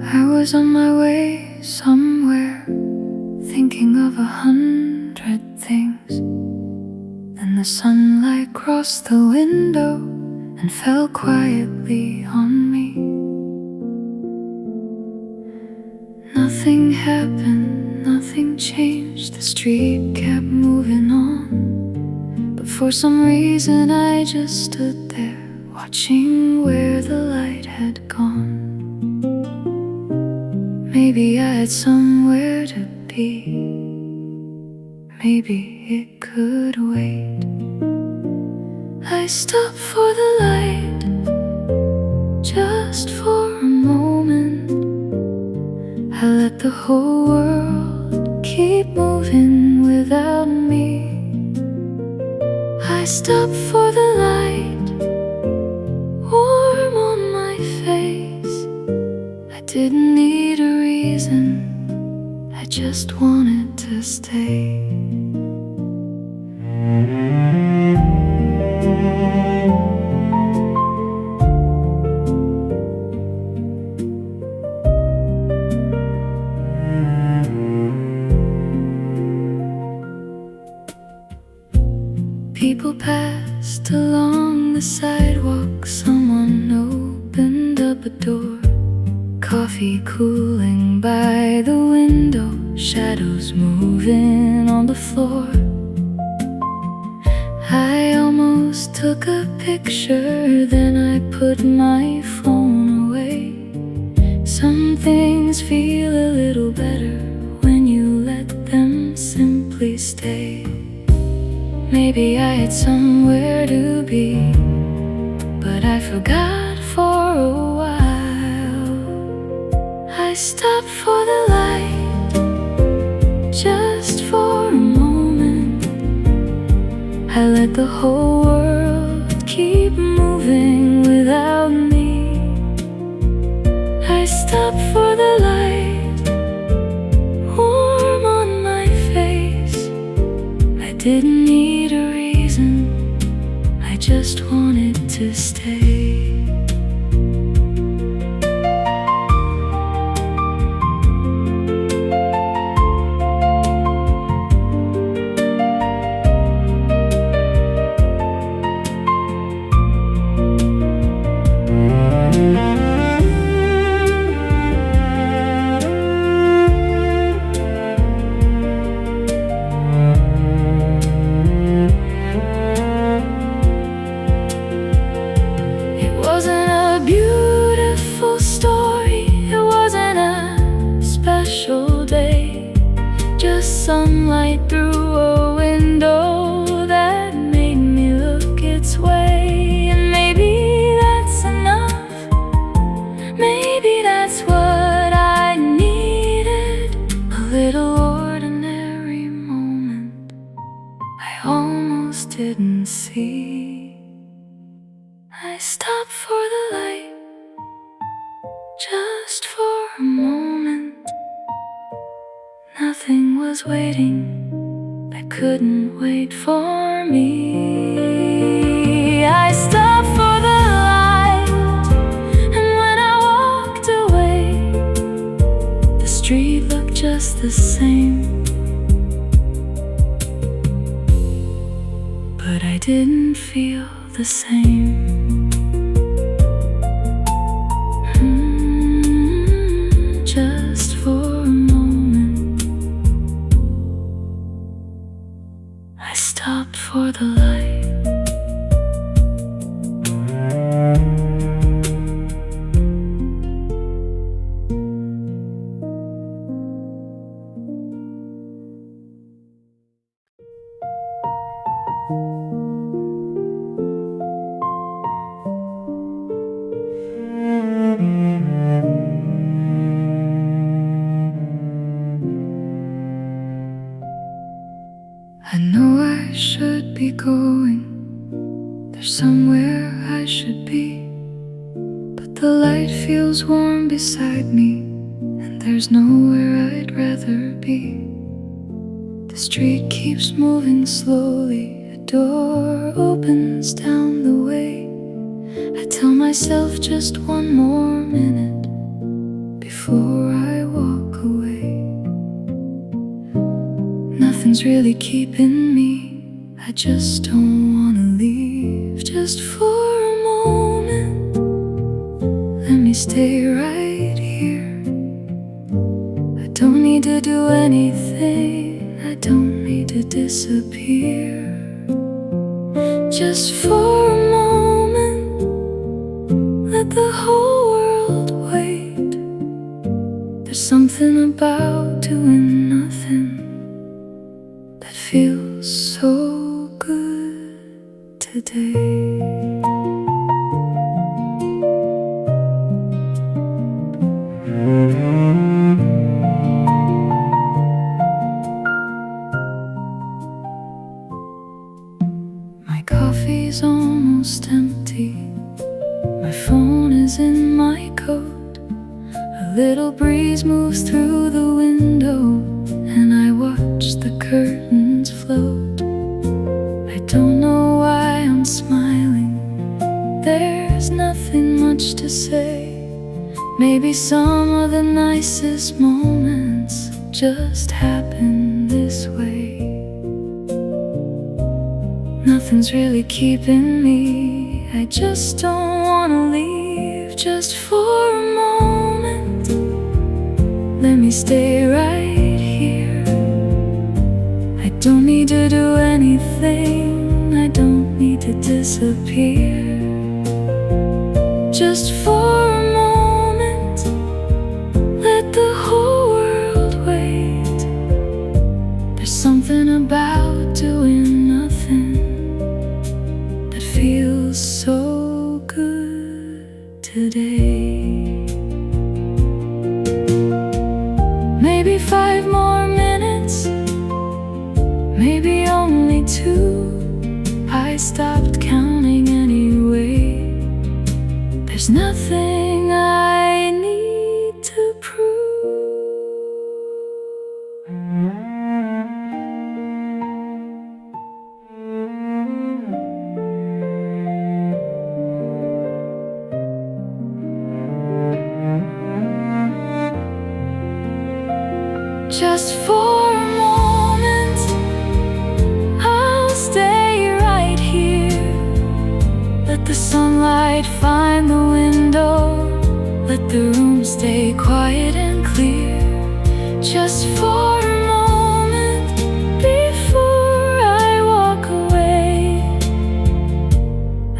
I was on my way somewhere, thinking of 100 things. Then the sunlight crossed the window and fell quietly on me. Nothing happened, nothing changed. The street kept moving on, but for some reason I just stood there, watching where the light had gone. Maybe I had somewhere to be, maybe it could wait. I stopped for the light, just for a moment. I let the whole world keep moving without me. I stopped for the light, warm on my face. I didn't need a reason, I just wanted to stay. People passed along the sidewalk. Someone opened up a door. Coffee cooling by the window, shadows moving on the floor. I almost took a picture, then I put my phone away. Some things feel a little better when you let them simply stay. Maybe I had somewhere to be, but I forgot for a while. I stopped for the light, just for a moment. I let the whole world keep moving without me. I stopped for the light, warm on my face. I didn't need a reason, I just wanted to stay. It wasn't a beautiful story, it wasn't a special day, just sunlight through a window that made me look its way. And maybe that's enough, maybe that's what I needed. A little ordinary moment I almost didn't see. I stopped for the light, just for a moment. Nothing was waiting, that couldn't wait for me. I stopped for the light, and when I walked away, the street looked just the same. But I didn't feel the same. Just for a moment, I stopped for the light. I know I should be going, there's somewhere I should be, but the light feels warm beside me, and there's nowhere I'd rather be. The street keeps moving slowly, a door opens down the way. I tell myself just one more minute before before I walk away. Nothing's really keeping me, I just don't wanna leave. Just for a moment, let me stay right here. I don't need to do anything, I don't need to disappear. Just for a moment, let the whole world wait. There's something about doing nothing that feels so good today. My coffee's almost empty, my phone is in my coat. A little breeze moves through the window, and I watch the curtains float. I don't know why I'm smiling, there's nothing much to say. Maybe some of the nicest moments just happen this way. Nothing's really keeping me, I just don't wanna leave. Just for a moment, let me stay right here. I don't need to do anything, I don't need to disappear. Just for a moment, let the whole world wait. There's something about doing nothing that feels so good today. Maybe 5 more minutes, maybe only 2. I stopped counting anyway. There's nothing I need to prove. Just for a moment, I'll stay right here. Let the sunlight find the window, let the room stay quiet and clear. Just for a moment, before I walk away,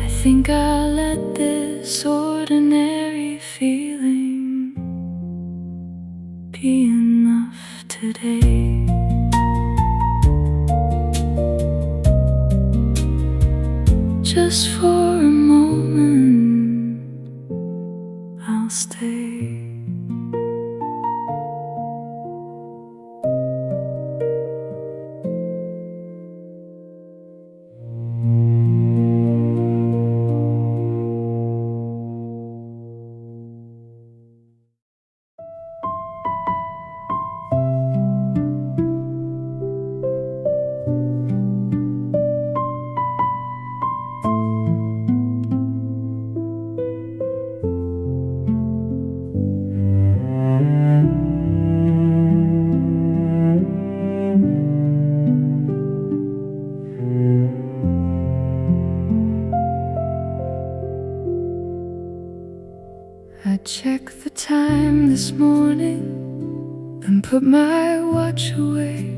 I think I'll let this ordinary feeling be enough today. Just for a moment, I'll stay. I checked the time this morning, then put my watch away.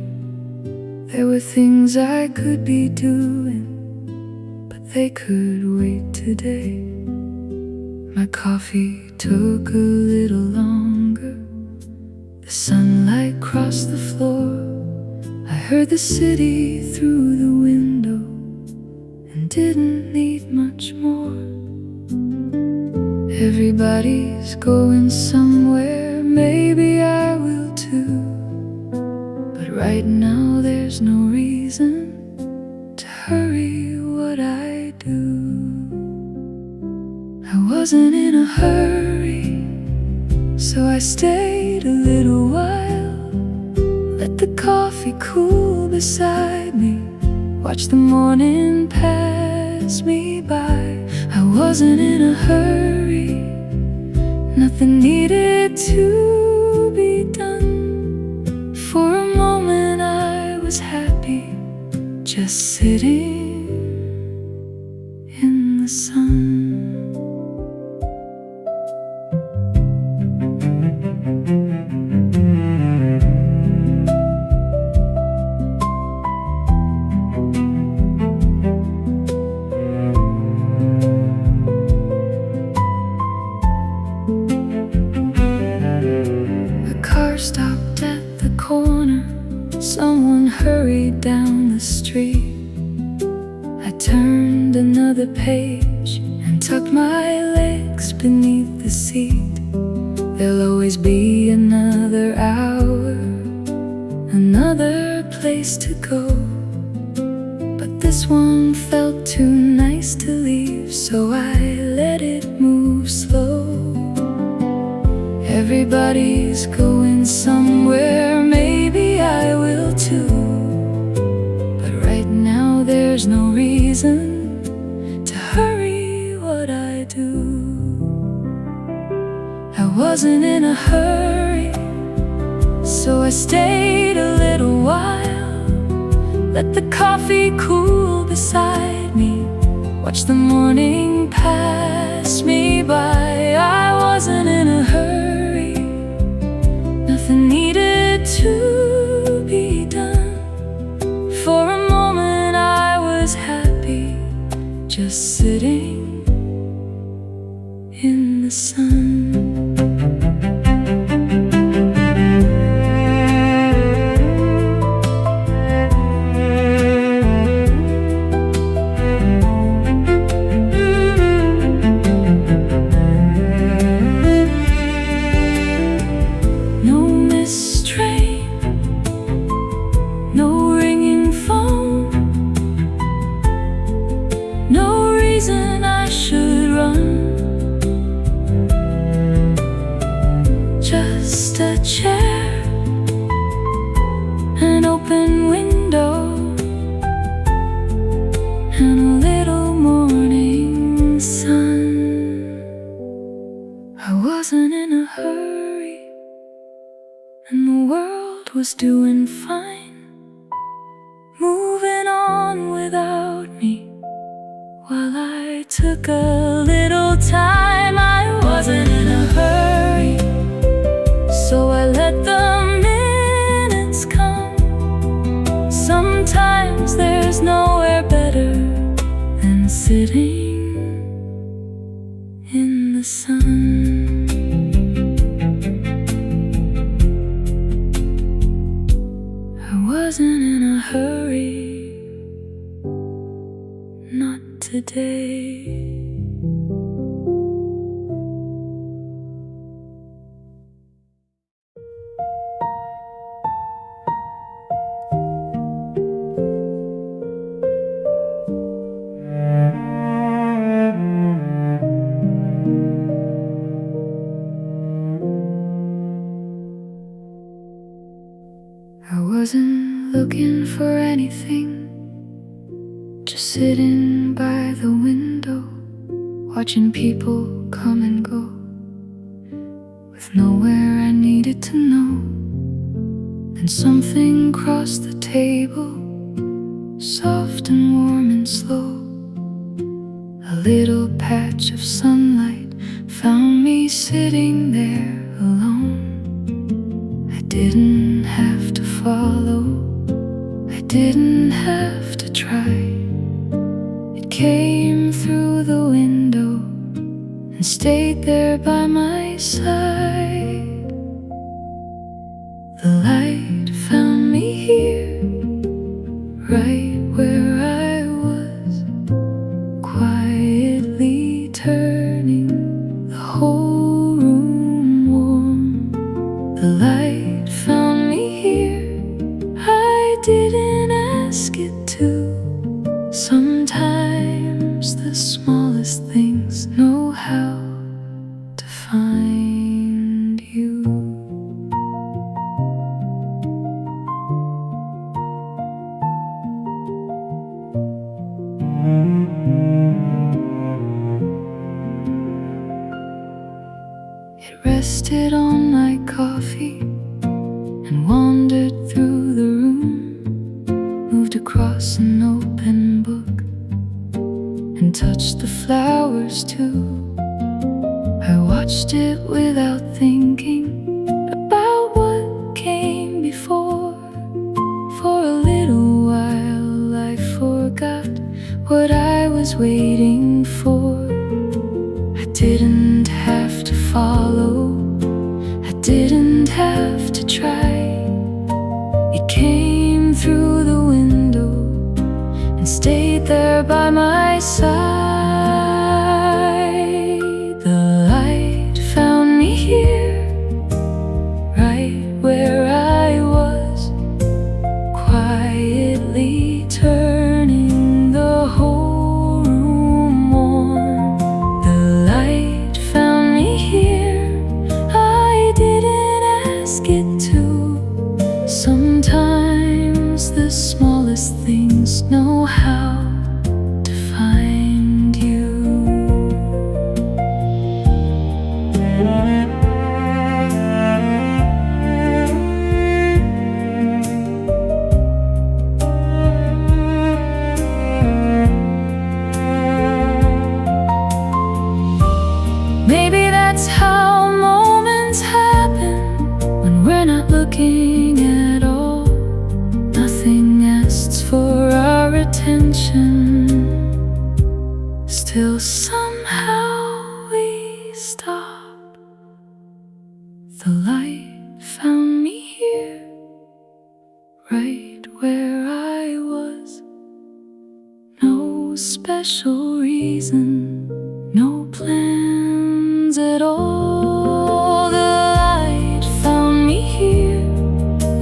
There were things I could be doing, but they could wait today. My coffee took a little longer, the sunlight crossed the floor. I heard the city through the window and didn't need much more. Everybody's going somewhere, maybe I will too. But right now there's no reason to hurry what I do. I wasn't in a hurry, so I stayed a little while. Let the coffee cool beside me, watch the morning pass me by. I wasn't in a hurry, Nothing needed to be done. For a moment I was happy, just sitting in the sun. Stopped at the corner, someone hurried down the street. I turned another page and tucked my legs beneath the seat. There'll always be another hour, another place to go, but this one felt too nice to leave, so I let it move slow. Everybody's going somewhere, maybe I will too, but right now there's no reason to hurry what I do. I wasn't in a hurry, so I stayed a little while, let the coffee cool beside me, watch the morning pass me by. I wasn't in a hurry, nothing needed to be done. For a moment I was happy, just sitting in the sun. Just a chair, an open window, and a little morning sun. I wasn't in a hurry, and the world was doing fine, moving on without me, while I took a little time. I wasn't in a hurry, so I let the minutes come. Sometimes there's nowhere better than sitting in the sun. I wasn't in a hurry, not today. I wasn't looking for anything, just sitting by the window, watching people come and go, with nowhere I needed to know. Then something crossed the table, soft and warm and slow. A little patch of sunlight found me sitting there alone. I didn't have to follow, I didn't have to try. It came through the window and stayed there by my side. The light found me here, right where I was, quietly turning the whole room warm. The light found me here, I didn't ask it to. Sometimes the smallest things know how to find you. rested on my coffee and wandered through the room, moved across an open book and touched the flowers too. I watched it without thinking about what came before. For a little while I forgot what I was waiting for. I didn't have to follow, I didn't have to try. It came through the window and stayed there by my side. The light found me here, right where I was, quietly turning the whole room warm. The light found me here, I didn't ask it to. Sometimes the smallest things know how to find you. Maybe that's how moments happen when we're not looking at all. Nothing asks for our attention, still somehow we stop. The light found me here, right where I was. No special reason, no plans at all. The light found me here,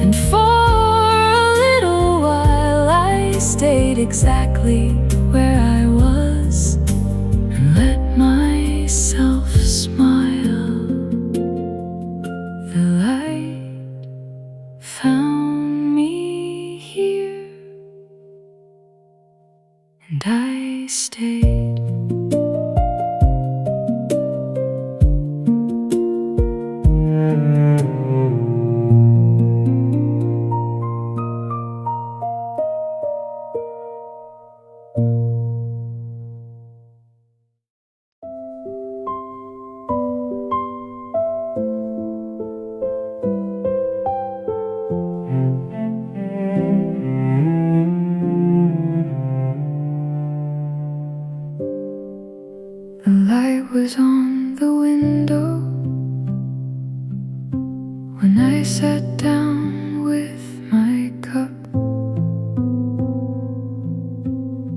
and for a little while I stayed exactly where I was and let myself smile. The light found me here, and I stayed. The light was on the window when I sat down with my cup.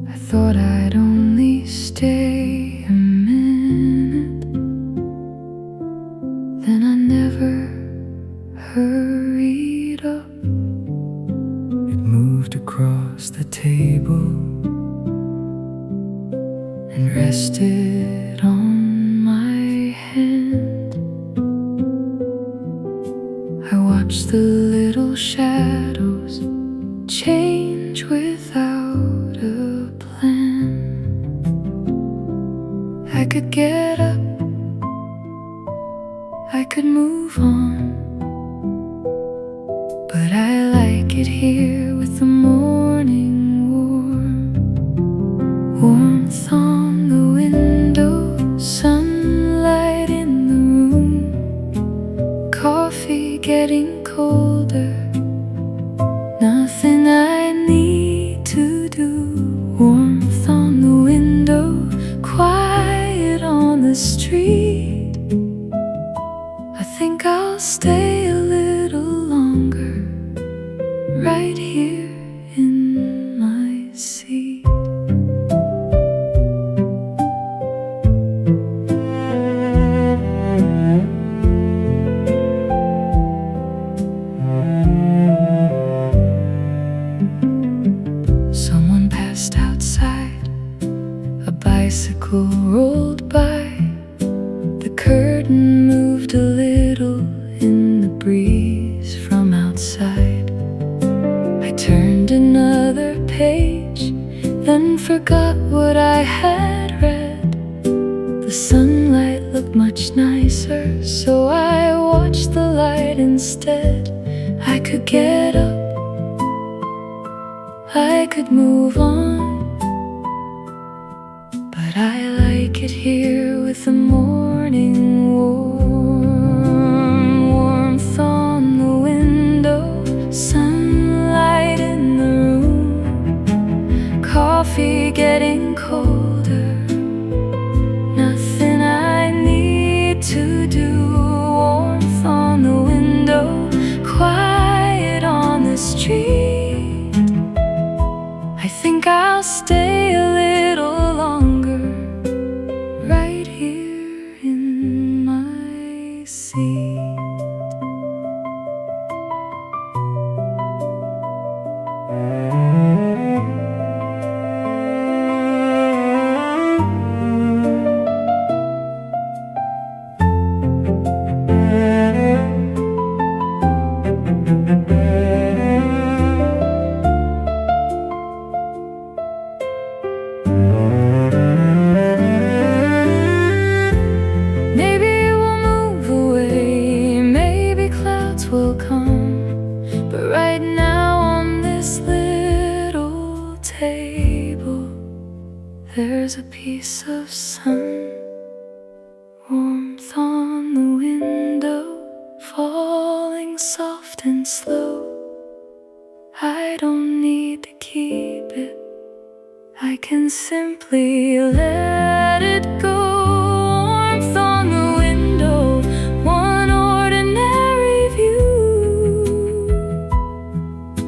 I thought I'd only stay a minute, then I never hurried up. It moved across the table and rested on my hand. I watched the little shadows change without a plan. I could get up, I could move on, but I like it here with the morning warm. Warmth on the window, sunlight in the room, coffee getting colder, nothing I need to do. Warmth on the window, quiet on the street. I think I'll stay a little longer right here in my seat. Someone passed outside, a bicycle rolled by, the curtain moved a little in the instead. I could get up, I could move on, but I like it here with the morning warmth on the window, sunlight in the room, coffee getting colder, nothing I need to do. Warmth on the window, quiet on the street. I think I'll stay a little longer right here in my seat. Will come, but right now on this little table there's a piece of sun, warmth on the window, falling soft and slow. I don't need to keep it, I can simply let it go. Warmth on the window, one ordinary view.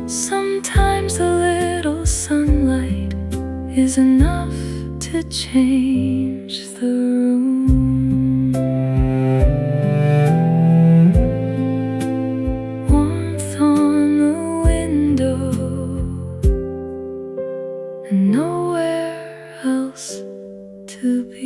Sometimes a little sunlight is enough to change the room. Warmth on the window, and nowhere else to be.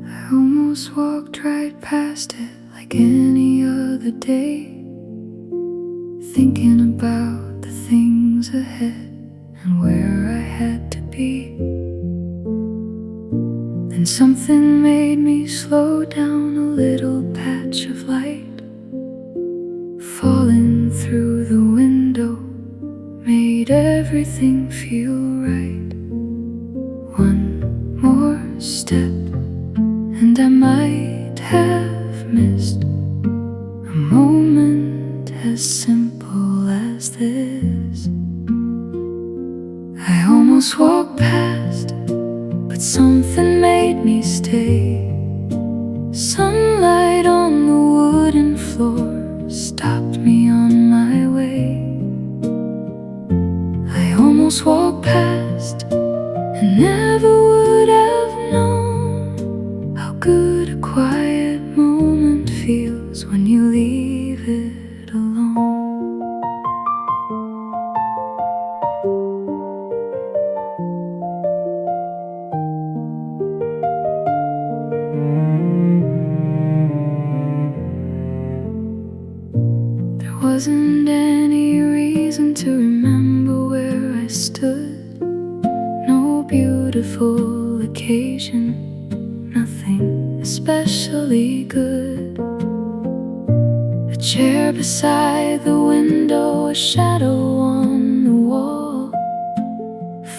I almost walked right past it like any other day, thinking about the things ahead and where I had to be. Then something made me slow down. A little patch of light falling through the window made everything feel right. One more step and I might have missed a moment as simple as this. I almost walked past, but something made me stay. Sunlight on the wooden floor stopped me on my way. I almost walked past and never would have known how good a quiet moment feels when you leave it alone. There wasn't any reason to remember where I stood. No beautiful occasion, nothing especially good. A chair beside the window, a shadow on the wall.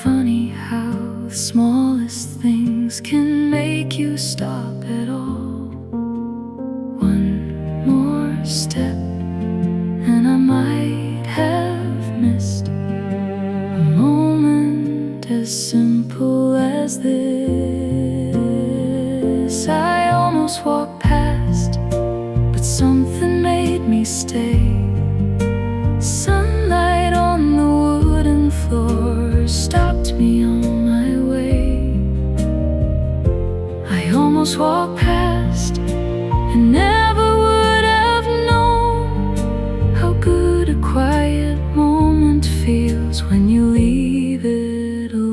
Funny how the smallest things can make you stop at all. One more step and I might have missed a moment as simple as this. I almost walked past, but something made me stay. Sunlight on the wooden floor stopped me on my way. almost walked past and never would have known how good a quiet moment feels when you leave it alone.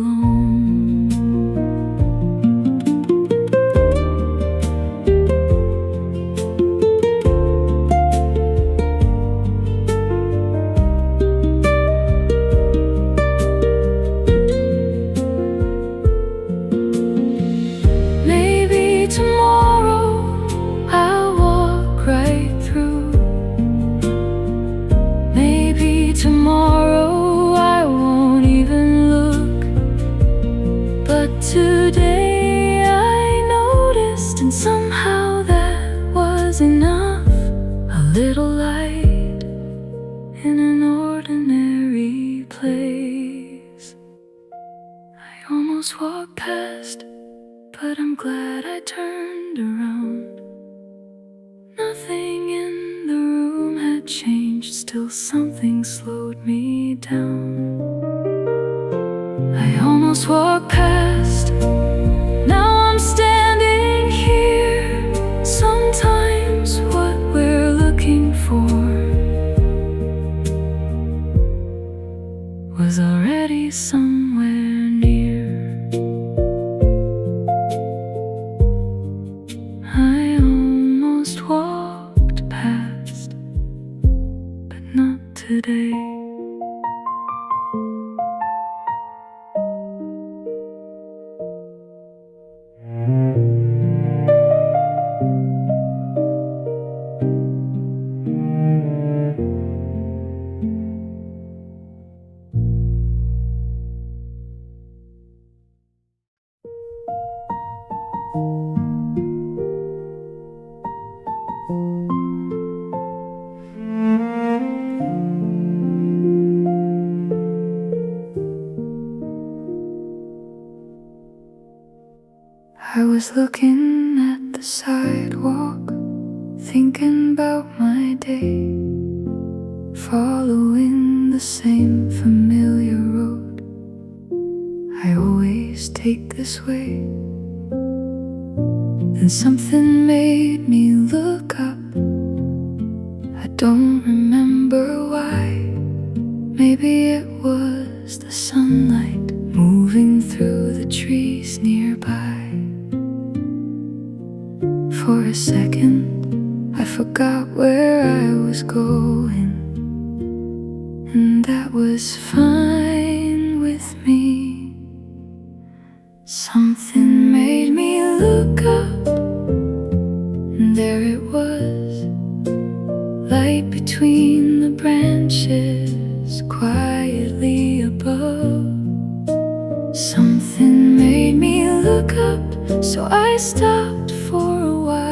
Tomorrow I won't even look, but today I noticed, and somehow that was enough. A little light in an ordinary place. I almost walked past, but I'm glad I turned around. Nothing in the room had changed, still something slowed me down. I almost walked past, now I'm standing here. Sometimes what we're looking for was already somewhere near. I almost walked past, but not today. I was looking at the sidewalk, thinking about my day, following the same familiar road I always take this way. Then something made me look up. I don't remember why. Maybe it was the sunlight moving through the trees nearby. For a second, I forgot where I was going, and that was fine with me. Something made me look up, and there it was, light between the branches, quietly above. Something made me look up, so I stopped for a while.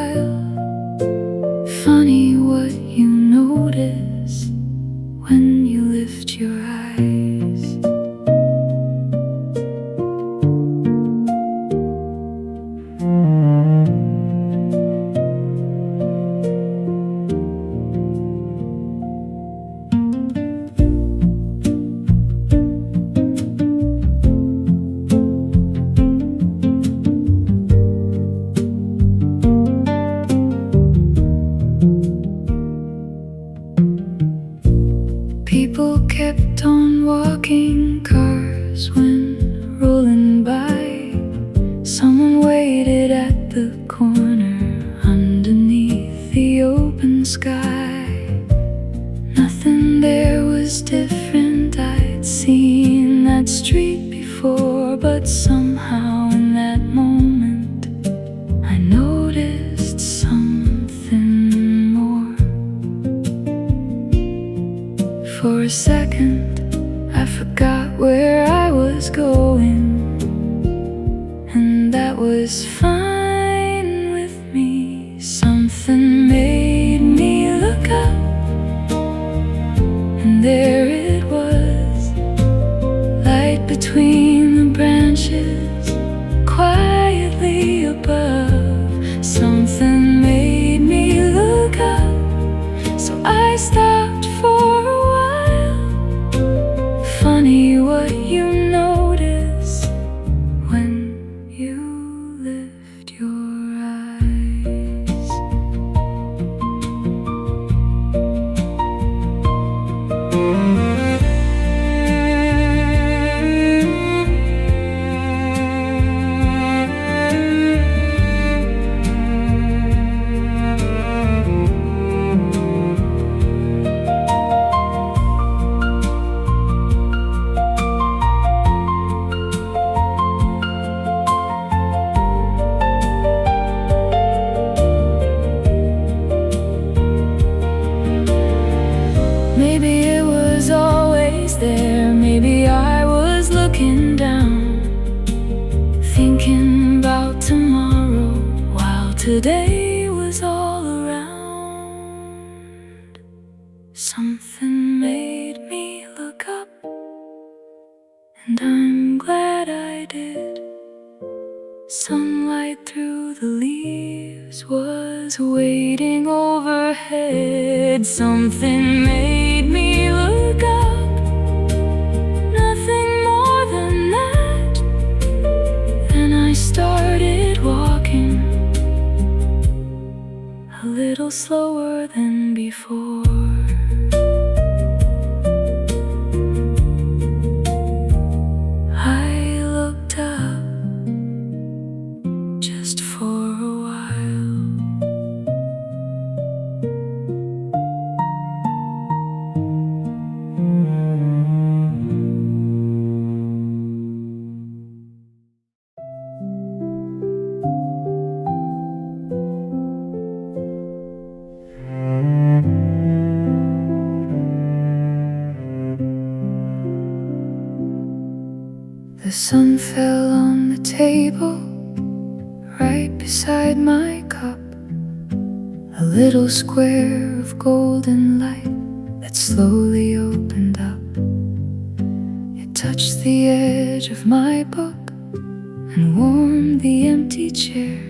Funny what you notice when you lift your eyes. People kept on walking, cars went rolling by. Someone waited at the corner underneath the open sky. Nothing there was different, I'd seen that street before, but somehow in that moment I noticed something more. For a second, I forgot where I was going, and that was fine with me. Something made me look up, and there it was, light between the branches, quietly above. Something made me look up, so I stopped for a while. Funny what you notice when you lift your eyes. today was all around. Something made me look up, and I'm glad I did. Sunlight through the leaves was waiting overhead. Something made me look up, nothing more than that. Then I started walking, a little slower than before. The sun fell on the table right beside my cup, a little square of golden light that slowly opened up. It touched the edge of my book and warmed the empty chair.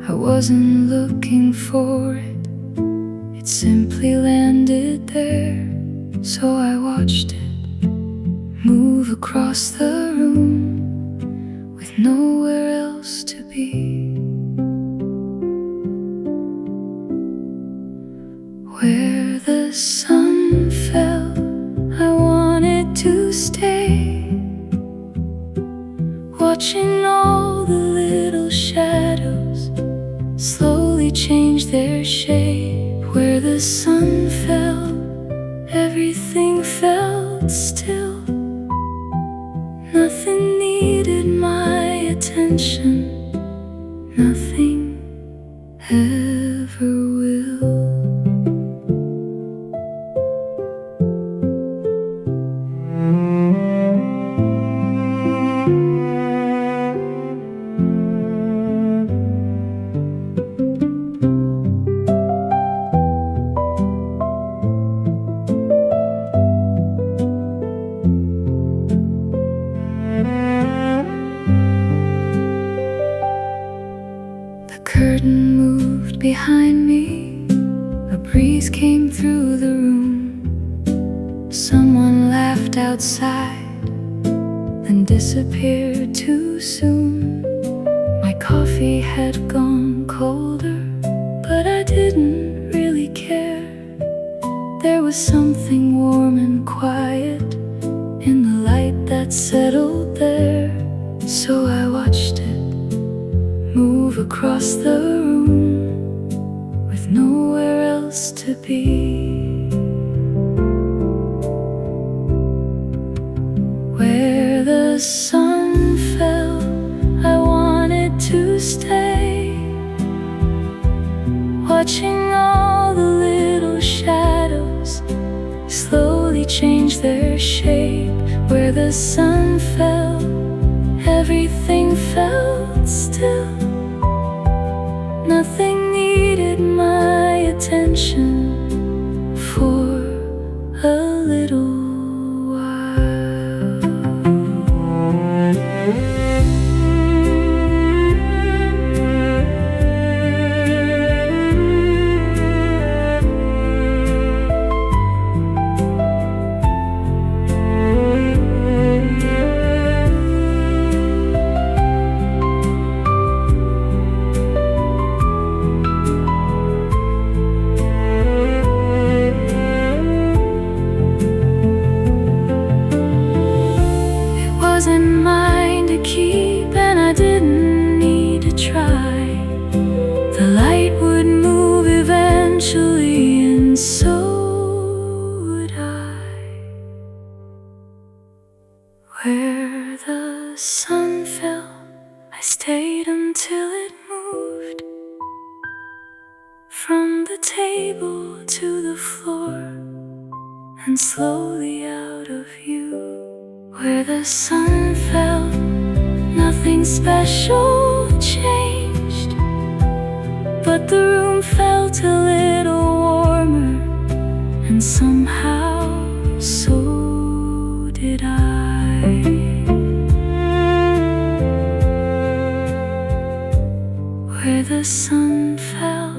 I wasn't looking for it, it simply landed there. So I watched it move across the room with nowhere else to be. Where the sun fell, I wanted to stay, watching all the little shadows slowly change their shape. Where the sun fell, everything felt still. Nothing needed my attention, nothing ever will. The curtain moved behind me, a breeze came through the room. Someone laughed outside, then disappeared too soon. My coffee had gone colder, but I didn't really care. There was something warm and quiet in the light that settled there. So I watched it move across the room with nowhere else to be. Where the sun fell, I wanted to stay, watching all the little shadows slowly change their shape. Where the sun fell, everything felt still. Nothing needed my attention for a little while. Wasn't mine to keep, and I didn't need to try. The light would move eventually, and so would I. Where the sun fell, I stayed until it moved from the table to the floor and slowly out of view. Where the sun fell, nothing special changed. the room felt a little warmer, and somehow so did I. Where the sun fell,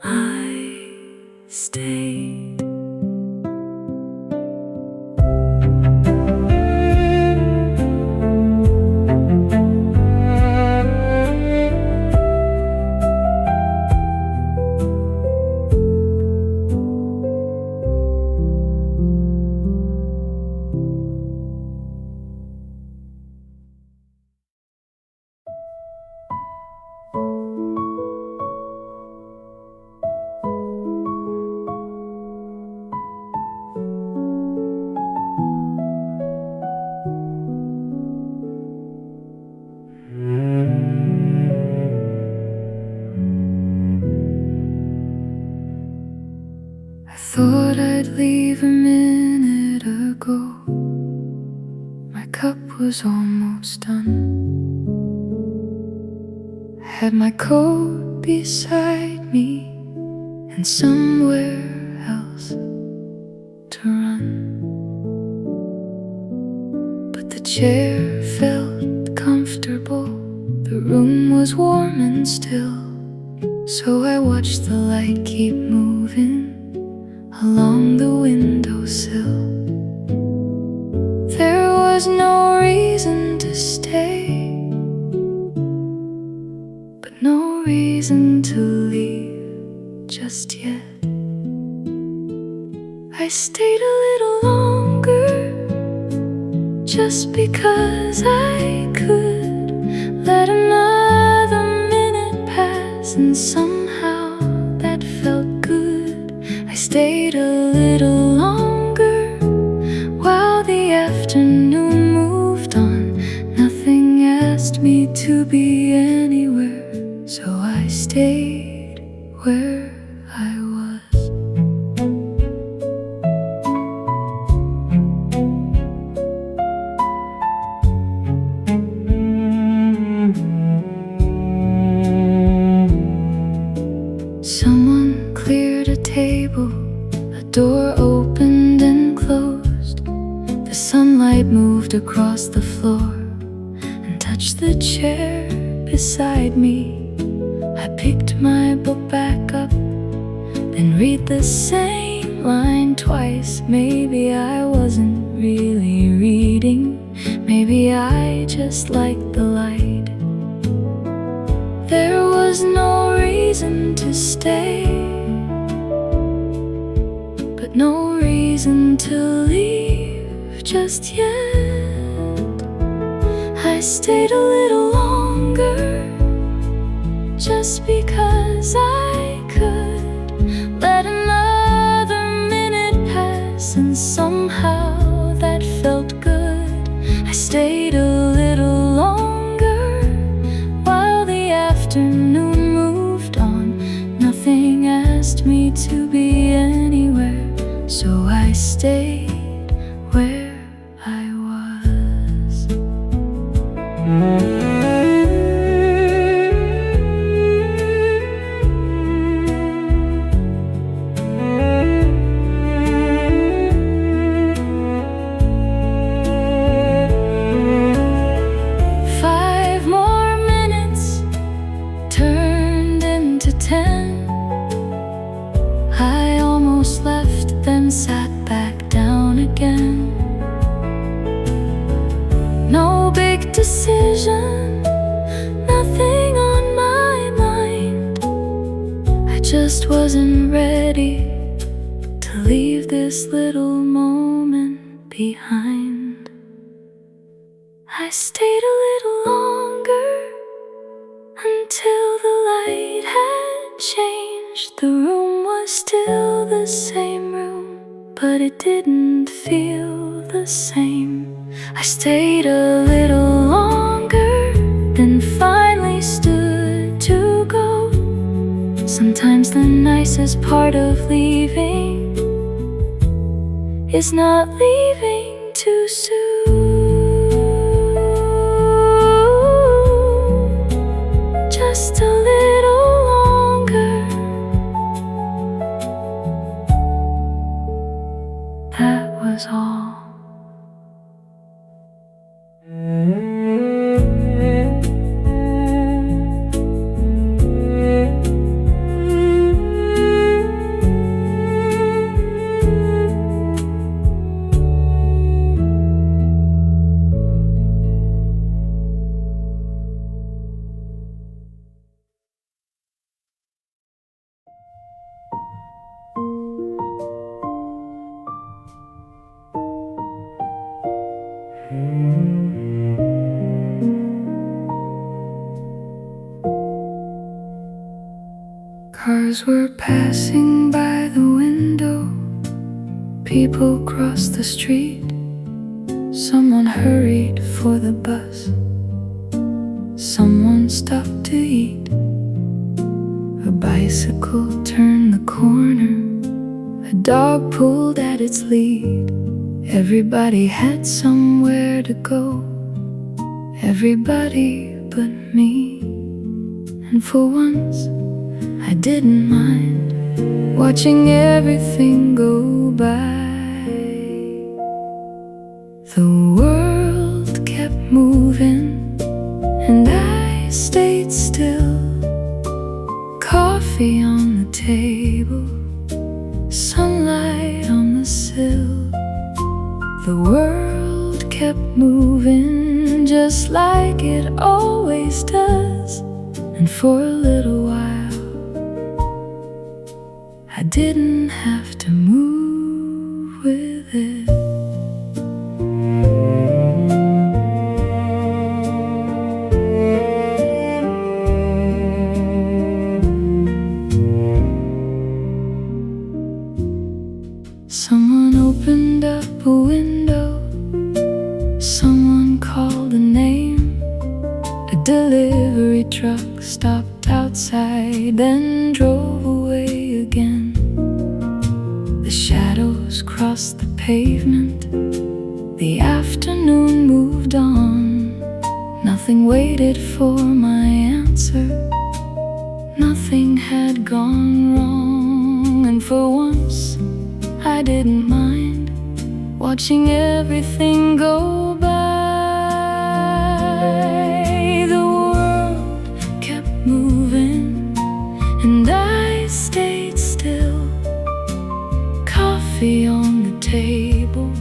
I stayed. I thought I'd leave a minute ago. My cup was almost done. I had my coat beside me and somewhere else to run. But the chair felt comfortable, the room was warm and still. So I watched the light keep moving along the windowsill. There was no reason to stay, but no reason to leave just yet. I stayed a little longer, just because I could. Let another minute pass, and somehow that felt good. I stayed a little longer while the afternoon moved on. Nothing asked me to be anywhere, so I stayed where I was. Someone cleared a table, a door opened and closed. The sunlight moved across the floor and touched the chair beside me. I picked my book back up, then read the same line twice. Maybe I wasn't really reading, maybe I just liked the light. There was no reason to stay, but no reason to leave just yet. I stayed a little longer, just because I could. Let another minute pass, and somehow that felt good. I stayed a little longer while the afternoon moved on. Nothing asked me to be anywhere, so I stayed where I was. 5 more minutes turned into 10. I almost left, then sat back down again. No big decision, nothing on my mind. I just wasn't ready to leave this little moment behind. I stayed a little longer until the light had changed. The room was still the same room, but it didn't feel the same. I stayed a little longer, then finally stood to go. Sometimes the nicest part of leaving is not leaving too soon. Just a Cars were passing by the window, people crossed the street. Someone hurried for the bus, someone stopped to eat. A bicycle turned the corner, a dog pulled at its lead. Everybody had somewhere to go, everybody but me. And for once I didn't mind watching everything go by. The world kept moving and I stayed still. Coffee on the table, sunlight on the sill. The world kept moving just like it always does. And for a little while I didn't have to move with it. Someone opened up a window, someone called a name. A delivery truck stopped outside, then drove away again. The shadows crossed the pavement, the afternoon moved on. Nothing waited for my answer, nothing had gone wrong. And for once I didn't mind watching everything go by. The world kept moving and I stayed still. Coffee on the table,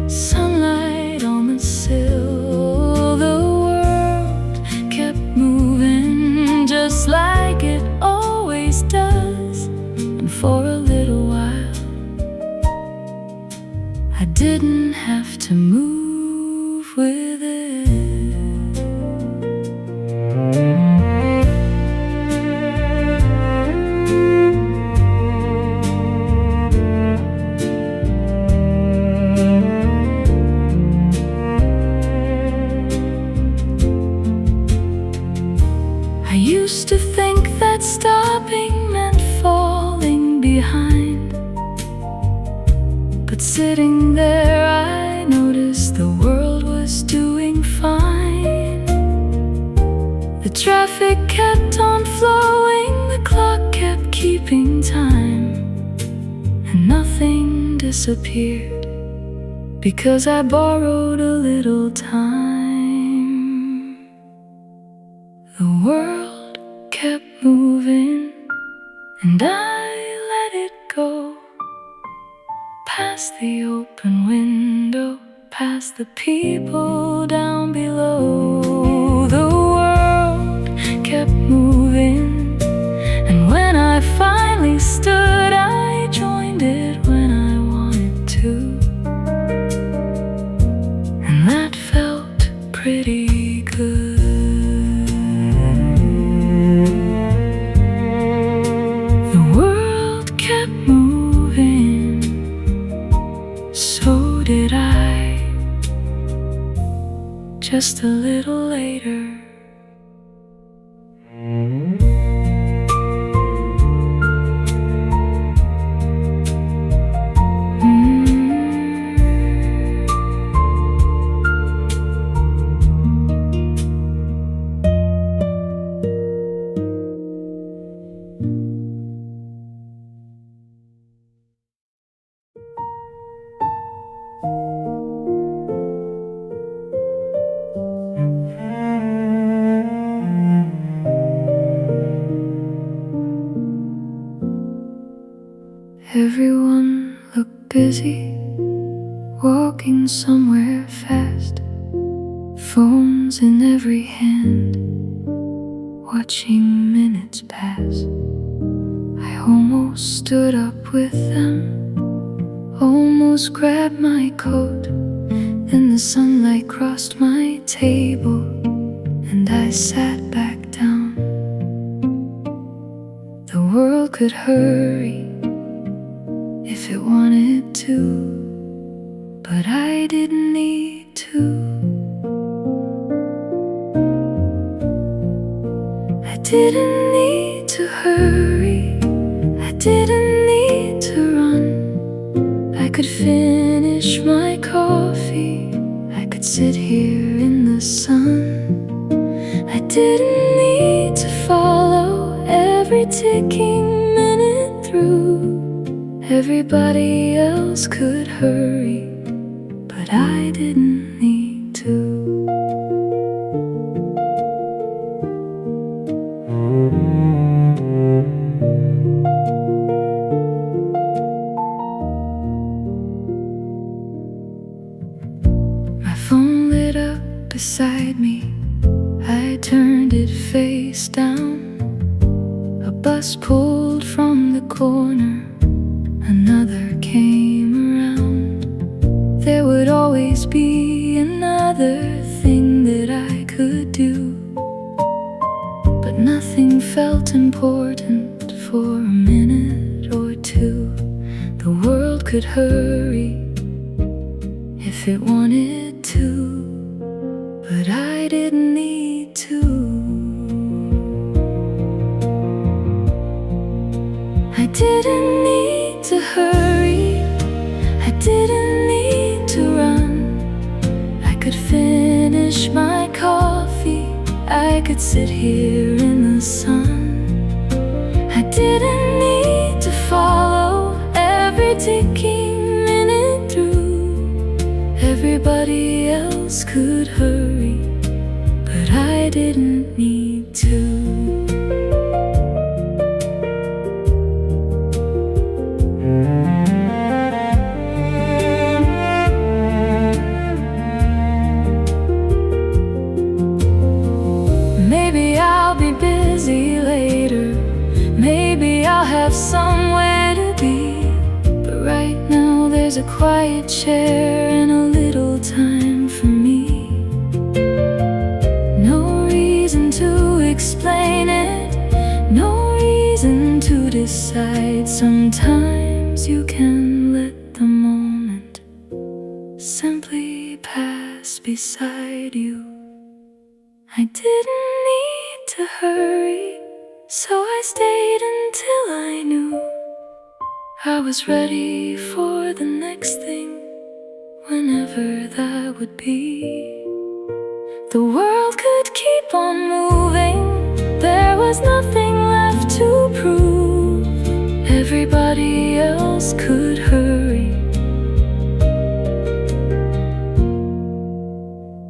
sunlight on the sill. The world kept moving just like it always does. And for a little while I didn't have to move with it. I used to think that stopping meant falling behind, but sitting there I noticed the world was doing fine. The traffic kept on flowing, the clock kept keeping time, and nothing disappeared because I borrowed a little time. The world kept moving and I let it go, past the open window, past the people down below. The world kept moving, and when I finally stood, I joined it when I wanted to, and that felt pretty good. The world kept moving, so did I, just a little later. Everyone looked busy, walking somewhere fast, phones in every hand, watching minutes pass. I almost stood up with them, almost grabbed my coat. Then the sunlight crossed my table and I sat back down. The world could hurry if it wanted to, but I didn't need to. I didn't need to hurry, I didn't need to run. I could finish my coffee, I could sit here in the sun. I didn't need to follow every ticking minute through. Everybody else could hurry, but I didn't need to. My phone lit up beside me, I turned it face down. A bus pulled from the corner, another came around. There would always be another thing that I could do, but nothing felt important for a minute or two. The world could hurry if it wanted to, but I didn't need to. I didn't need to hurry, I didn't need to run. I could finish my coffee, I could sit here in the sun. I didn't need to follow every ticking minute through. Everybody else could hurry, but I didn't need to. Maybe I'll be busy later, maybe I'll have somewhere to be, but right now there's a quiet chair and a little time for me. No reason to explain it, no reason to decide. Sometimes you can let the moment simply pass beside you. I didn't need to hurry, so I stayed until I knew I was ready for the next thing, whenever that would be. The world could keep on moving, there was nothing left to prove. Everybody else could hurry,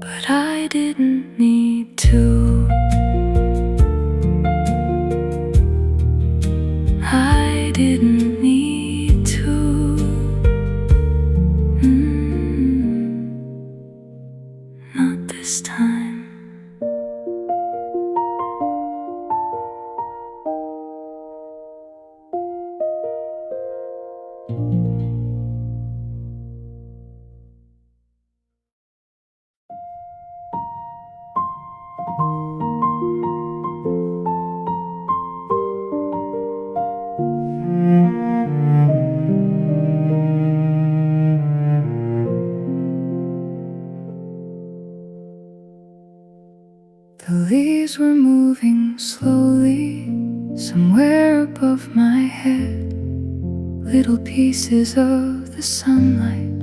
but I didn't need to. I didn't need to. Not this time. The leaves were moving slowly, somewhere above my head. Little pieces of the sunlight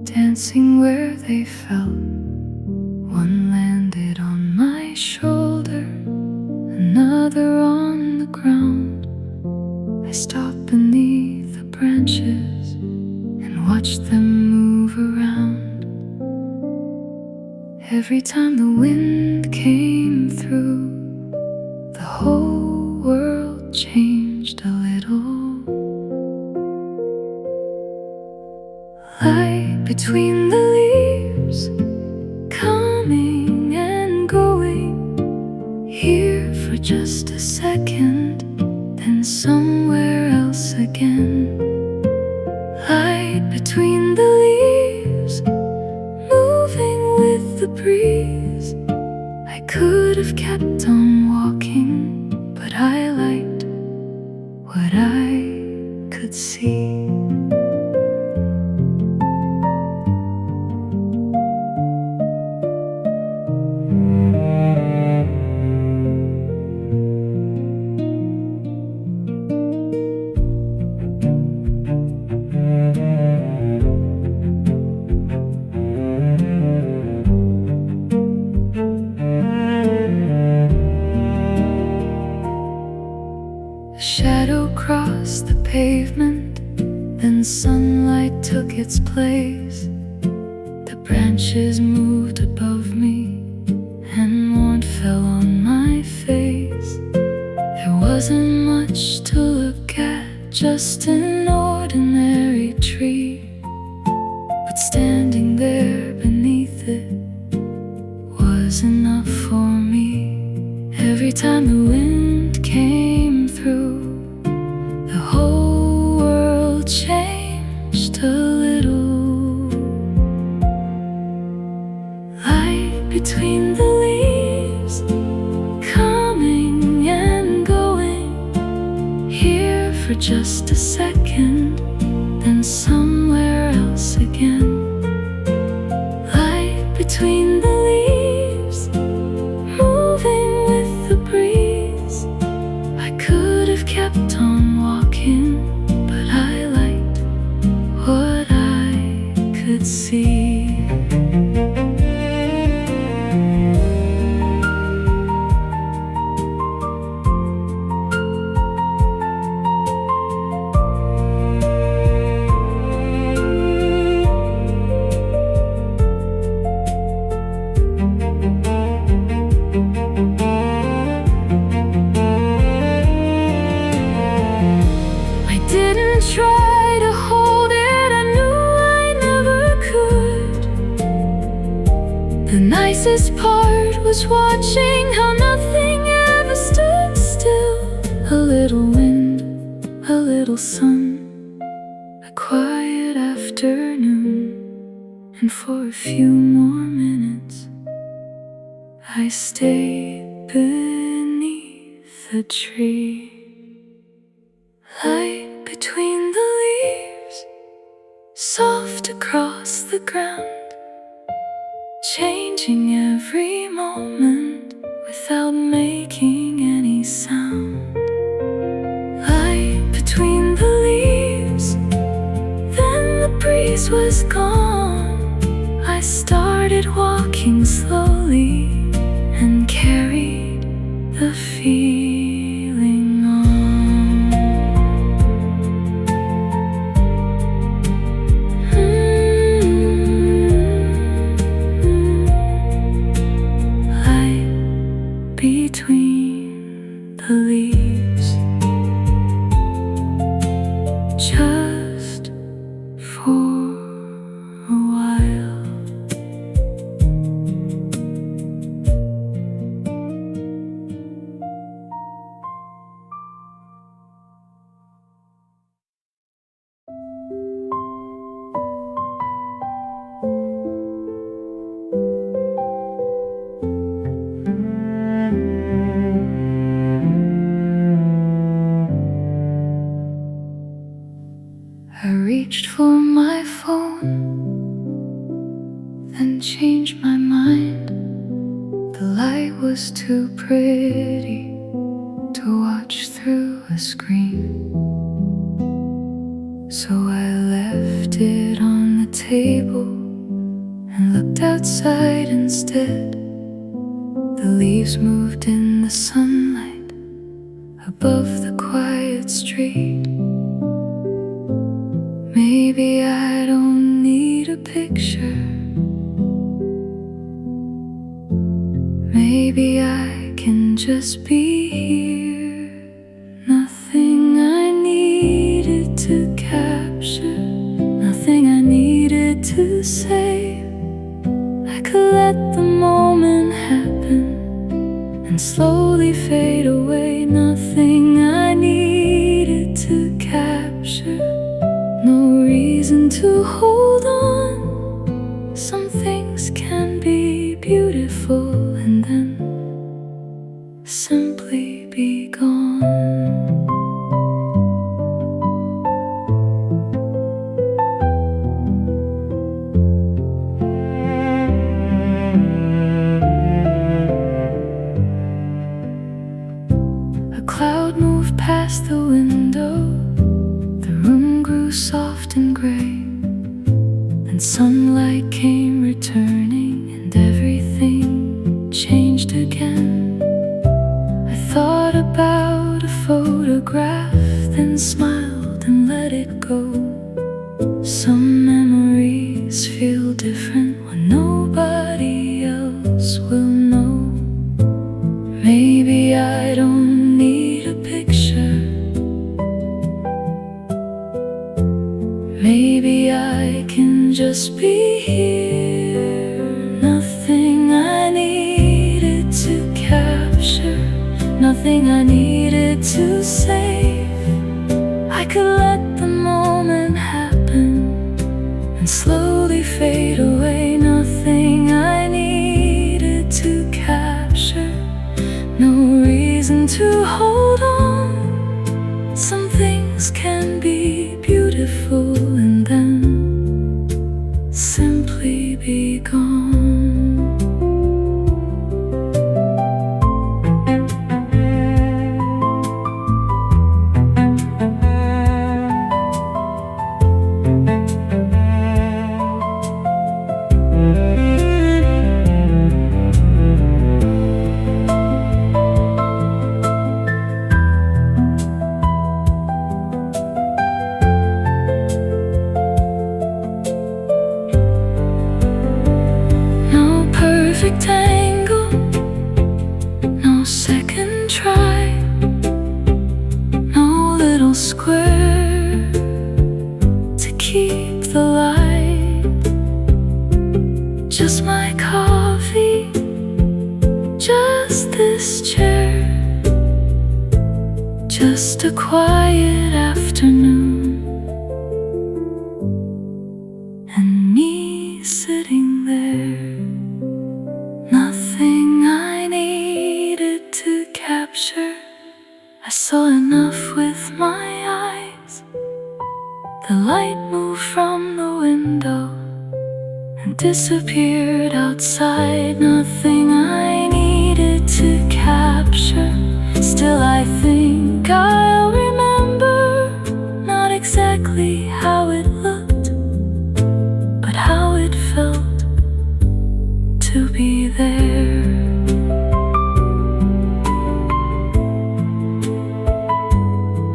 dancing where they fell. One landed on my shoulder, another on the ground. I stopped beneath the branches and watched them move around. Every time the wind came through, the whole world changed a little. Light between the leaves, coming and going, here for just a second, then somewhere else again. Light between the leaves, moving with the breeze. I could have kept on walking, but I liked what I could see. A shadow crossed the pavement, then sunlight took its place. The branches moved above me, and warmth fell on my face. There wasn't much to look at, just an ordinary tree, but standing there beneath it was enough for me. Every time the wind came through, the whole world changed a little. Light between the leaves, coming and going, here for just a second, then somewhere else again. Light between the leaves, moving with the breeze. I could have kept on walking, but I liked what I could see. Try to hold it, I knew I never could. The nicest part was watching how nothing ever stood still. A little wind, a little sun, a quiet afternoon, and for a few more minutes I stayed beneath the tree. Light between the leaves, soft across the ground, changing every moment without making any sound. Light between the leaves, then the breeze was gone. I started walking slowly and carried the feeling on. Between the leaves, just for a while. I reached for my phone, then changed my mind. The light was too pretty to watch through a screen, so I left it on the table and looked outside instead. The leaves moved in the sunlight above the quiet street. Maybe I don't need a picture. Maybe I can just be here. Nothing I needed to capture, nothing I needed to say. I could let the moment happen and slowly fade away. Nothing I needed to capture, no reason to hold on. Some things can be beautiful and then simply be gone. just be here. Nothing I needed to capture, nothing I needed to save. I could let the moment happen and slowly fade away. Nothing I needed to capture, no reason to hold on. Some things can be beautiful and then simply be gone. Perfect angle, no second try, no little square to keep the light. Just my coffee, just this chair, just a quiet afternoon, and me sitting there. Nothing I needed to capture, I saw enough with my eyes. The light moved from the window and disappeared outside. Nothing I needed to capture, still I think I'll remember. Not exactly how it looked, but how it felt to be there.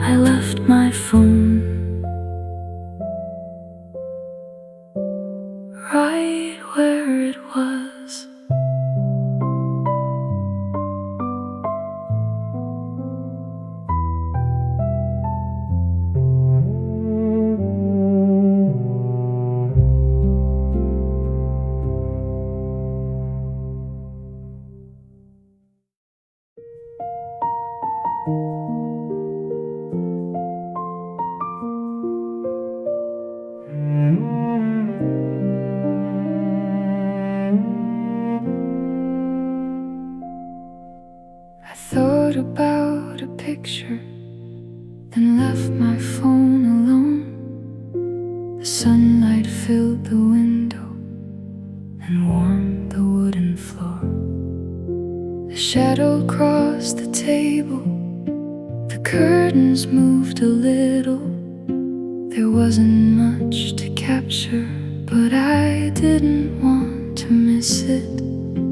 I left my phone right where it was. I thought about a picture, then left my phone alone. The sunlight filled the window and warmed the wooden floor. The shadow crossed the table, the curtains moved a little. There wasn't much to capture, but I didn't want to miss it,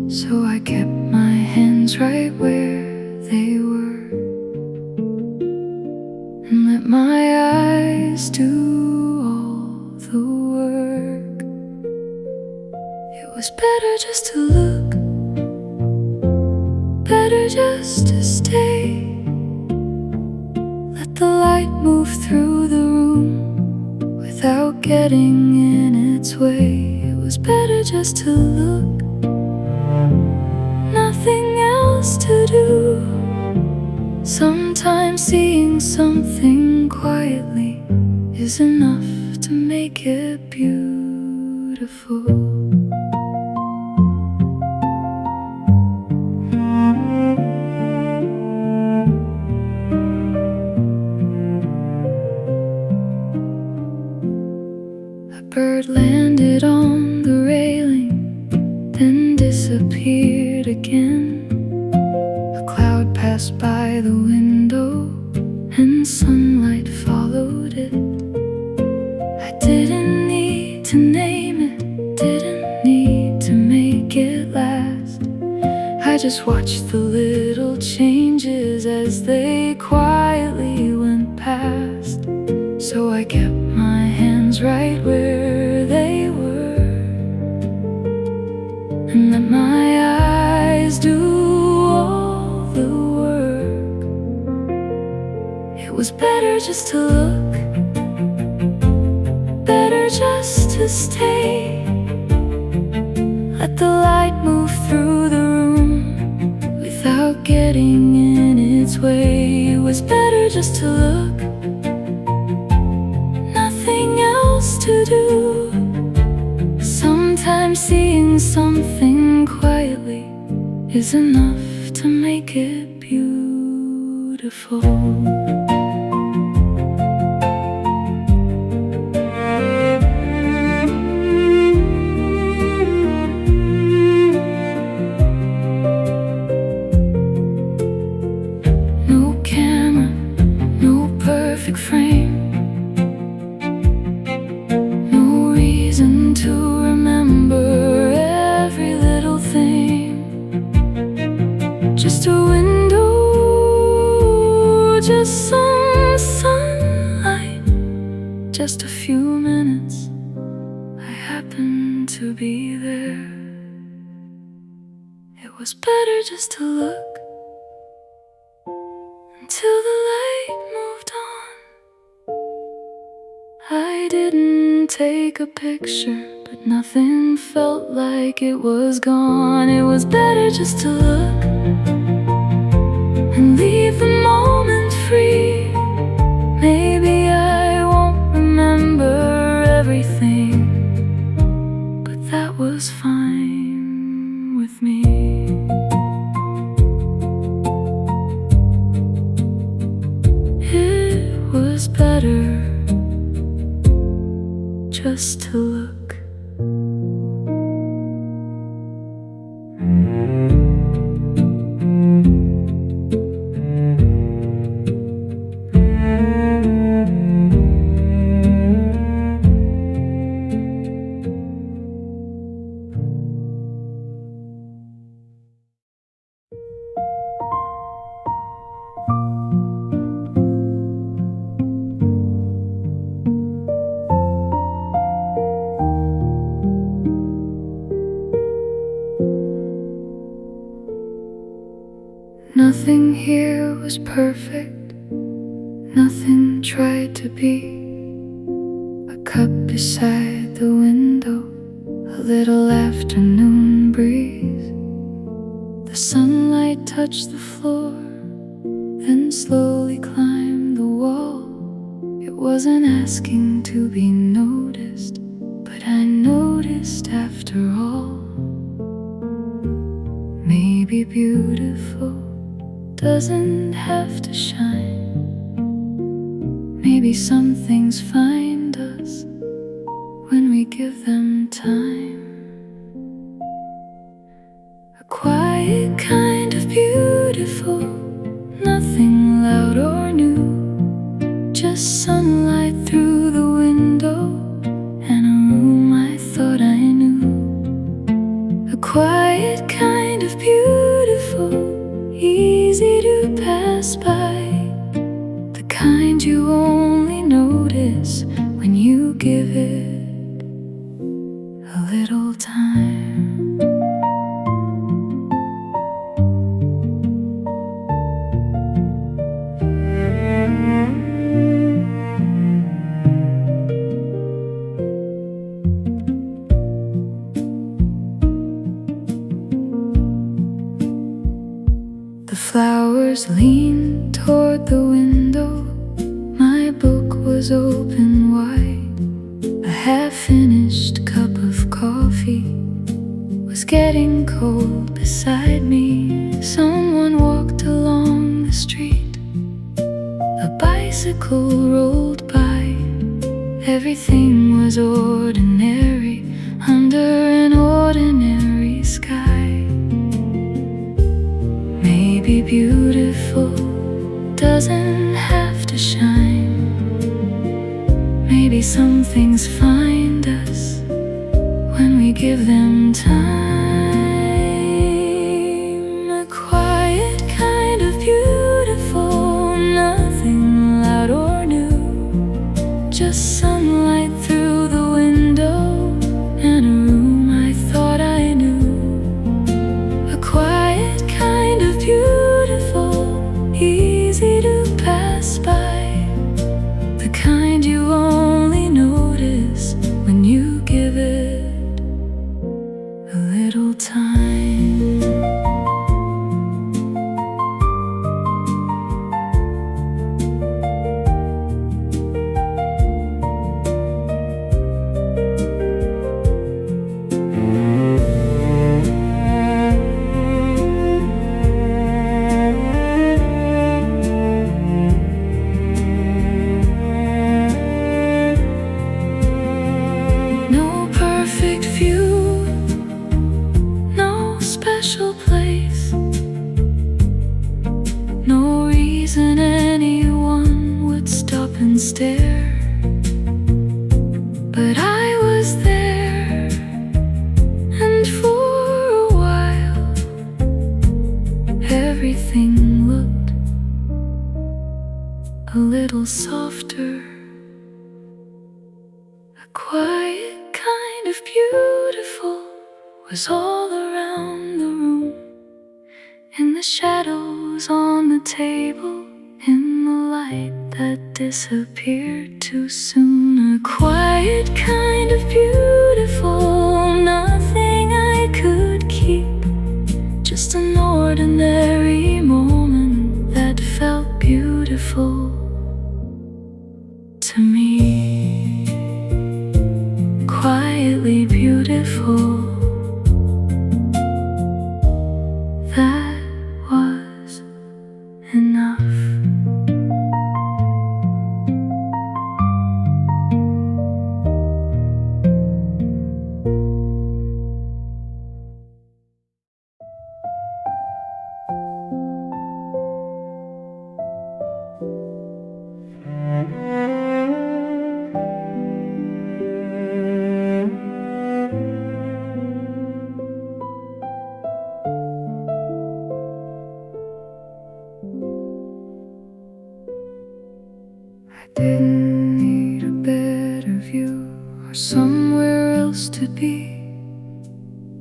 so I kept my hands right where they were and let my eyes do all the work. It was better just to look, better just to stay. Let the light move through the room without getting in its way. It was better just to look, nothing else to do. Sometimes seeing something quietly is enough to make it beautiful. A bird landed on the railing, then disappeared again. A cloud passed by the window and sunlight followed it. I didn't need to name it, didn't need to make it last. I just watched the little changes as they quietly went past. So I kept my hands right where they were and let my eyes do all the work. It was better just to look, better just to stay. Let the light move through the room without getting in its way. It was better just to look, nothing else to do. Sometimes seeing something quietly is enough to make it beautiful. Frame, no reason to remember every little thing. Just a window, just some sunlight, just a few minutes. I happened to be there. It was better just to look until the light moved on. I didn't take a picture, but nothing felt like it was gone. It was better just to look and leave the moment free. Maybe I won't remember everything, but that was fine with me. It was better just to look. Nothing here was perfect, nothing tried to be. A cup beside the window, a little afternoon breeze. The sunlight touched the floor, then slowly climbed the wall. It wasn't asking to be noticed, but I noticed after all. Maybe beautiful doesn't have to shine. Maybe some things find us when we give them time. A quiet kind of beautiful, nothing loud or new, just sunlight through the window and a room I thought I knew. A quiet kind of beautiful, easy to pass by, the kind you only notice when you give it a little time. The flowers leaned toward the window. My book was open wide. A half-finished cup of coffee was getting cold beside me. Someone walked along the street. A bicycle rolled by. Everything was ordinary under an ordinary sky. Maybe beautiful doesn't have to shine. Maybe some things find us when we give them time. A quiet kind of beautiful, nothing loud or new, just sunlight through the window and a room I thought I knew. A quiet kind of beautiful, easy to pass by, the kind you only notice when you give and stare. But I was there, and for a while everything looked a little softer. A quiet kind of beautiful was all around the room, in the shadows on the table, in the light that disappeared too soon. A quiet kind of beautiful, nothing I could keep, just an ordinary moment that felt beautiful to me. Quietly beautiful. That was enough. I didn't need a better view or somewhere else to be.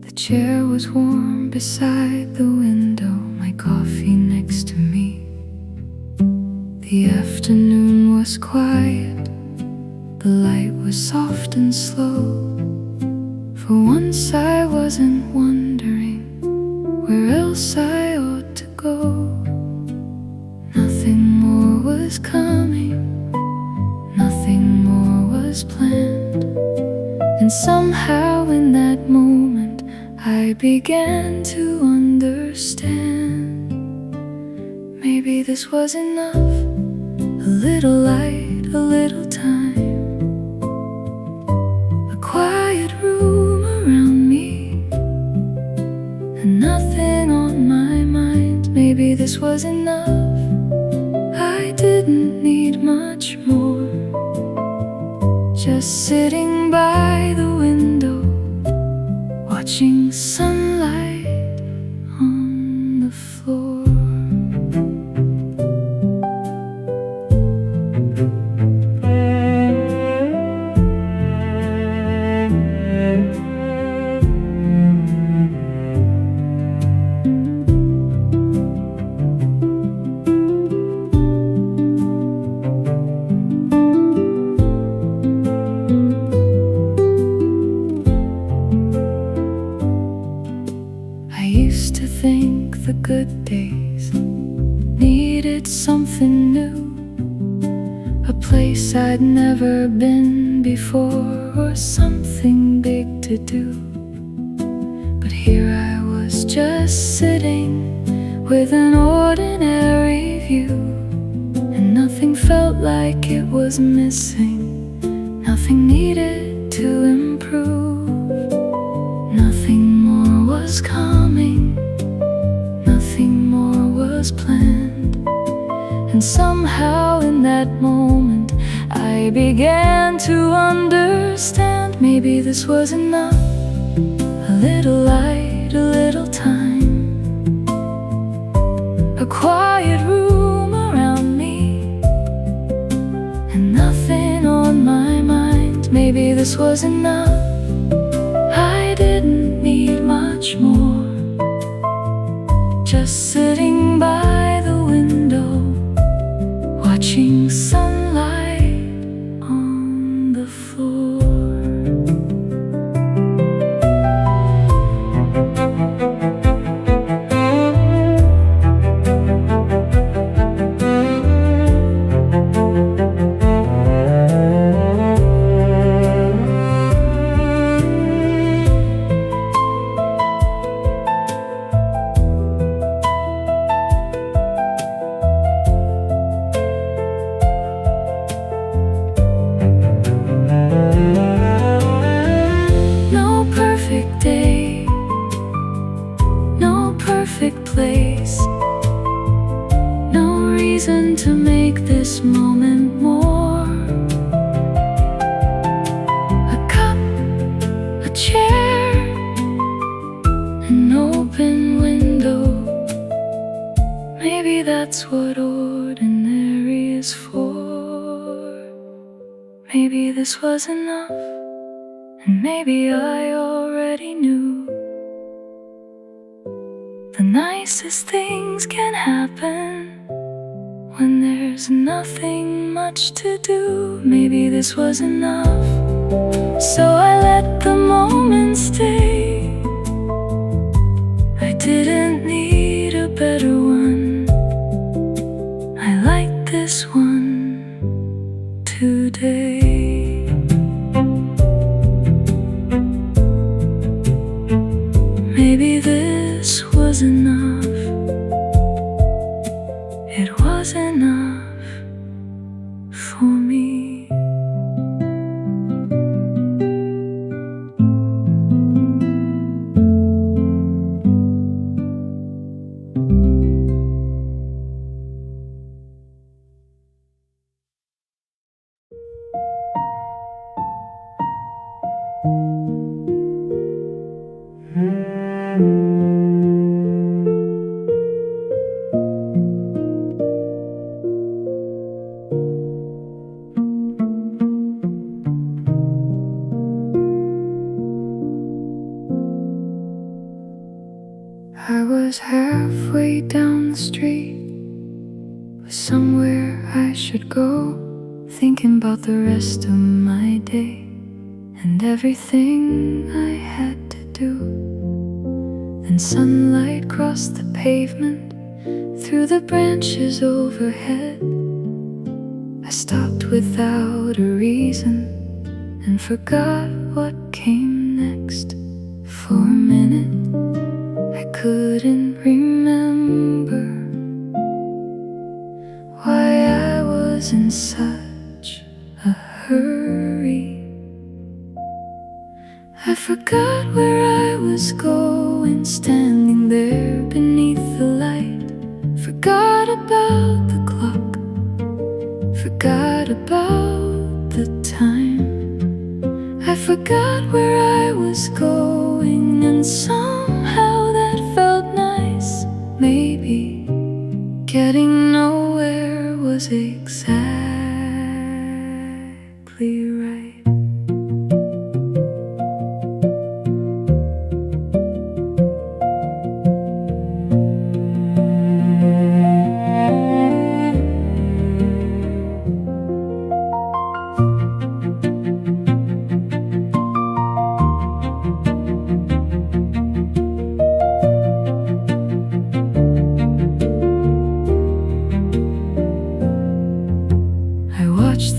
The chair was warm beside the window, my coffee next to me. The afternoon was quiet, the light was soft and slow. For once I wasn't wondering where else I ought to go. Nothing more was coming, nothing more was planned. And somehow in that moment I began to understand. Maybe this was enough, a little light, a little time, a quiet room around me, and nothing on my mind. Maybe this was enough, I didn't need much more. Just sitting by the window, watching sunlight on the floor. I used to think the good days needed something new, a place I'd never been before, or something big to do. But here I was just sitting with an ordinary view, and nothing felt like it was missing, nothing needed to improve. Nothing more was coming, nothing more was planned. And somehow in that moment I began to understand. Maybe this was enough, a little light, a little time, a quiet room around me, and nothing on my mind. Maybe this was enough, I didn't need much more. Just sitting by the window, watching sunlight on the floor. perfect place. No reason to make this moment more that's what ordinary is for. Maybe this was enough, and maybe I already knew. The nicest things can happen when there's nothing much to do. Maybe this was enough, so I let the moment stay. I didn't need a better one. I like this one today. Maybe this was enough. It was enough for me. I was halfway down the street, was somewhere I should go, thinking about the rest of my day and everything I had to do. Then sunlight crossed the pavement, through the branches overhead. I stopped without a reason and forgot what came next. For a minute I couldn't remember why I was in such a hurry. I forgot where I was going, standing there beneath the light. Forgot about the clock, forgot about the time. I forgot where I was going, and somehow that felt nice. Maybe getting nowhere was exactly right.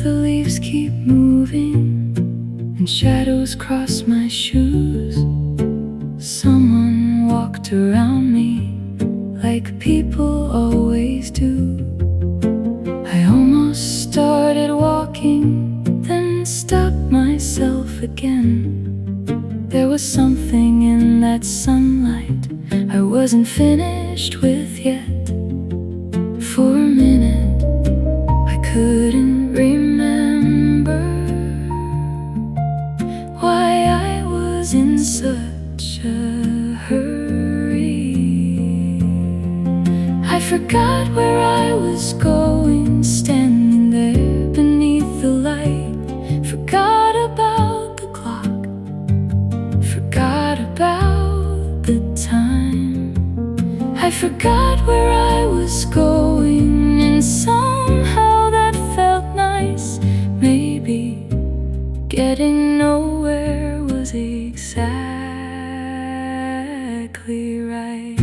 The leaves keep moving and shadows cross my shoes. Someone walked around me like people always do. I almost started walking, then stopped myself again. There was something in that sunlight I wasn't finished with yet. For a minute I couldn't remember why I was in such a hurry. I forgot where I was going, standing there beneath the light. Forgot about the clock, forgot about the time. I forgot where I was going, and somehow that felt nice. Maybe getting nowhere was exactly right.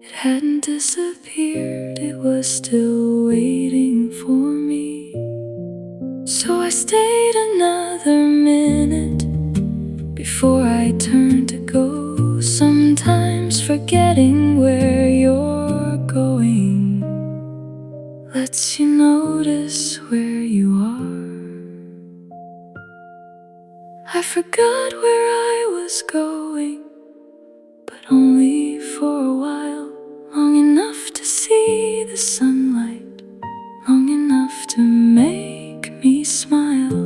It hadn't disappeared, it was still waiting for me. So I stayed another minute before I turned to go. Sometimes Sometimes forgetting where you're going lets you notice where you are. I forgot where I was going, but only for a while. Long enough to see the sunlight, long enough to make me smile.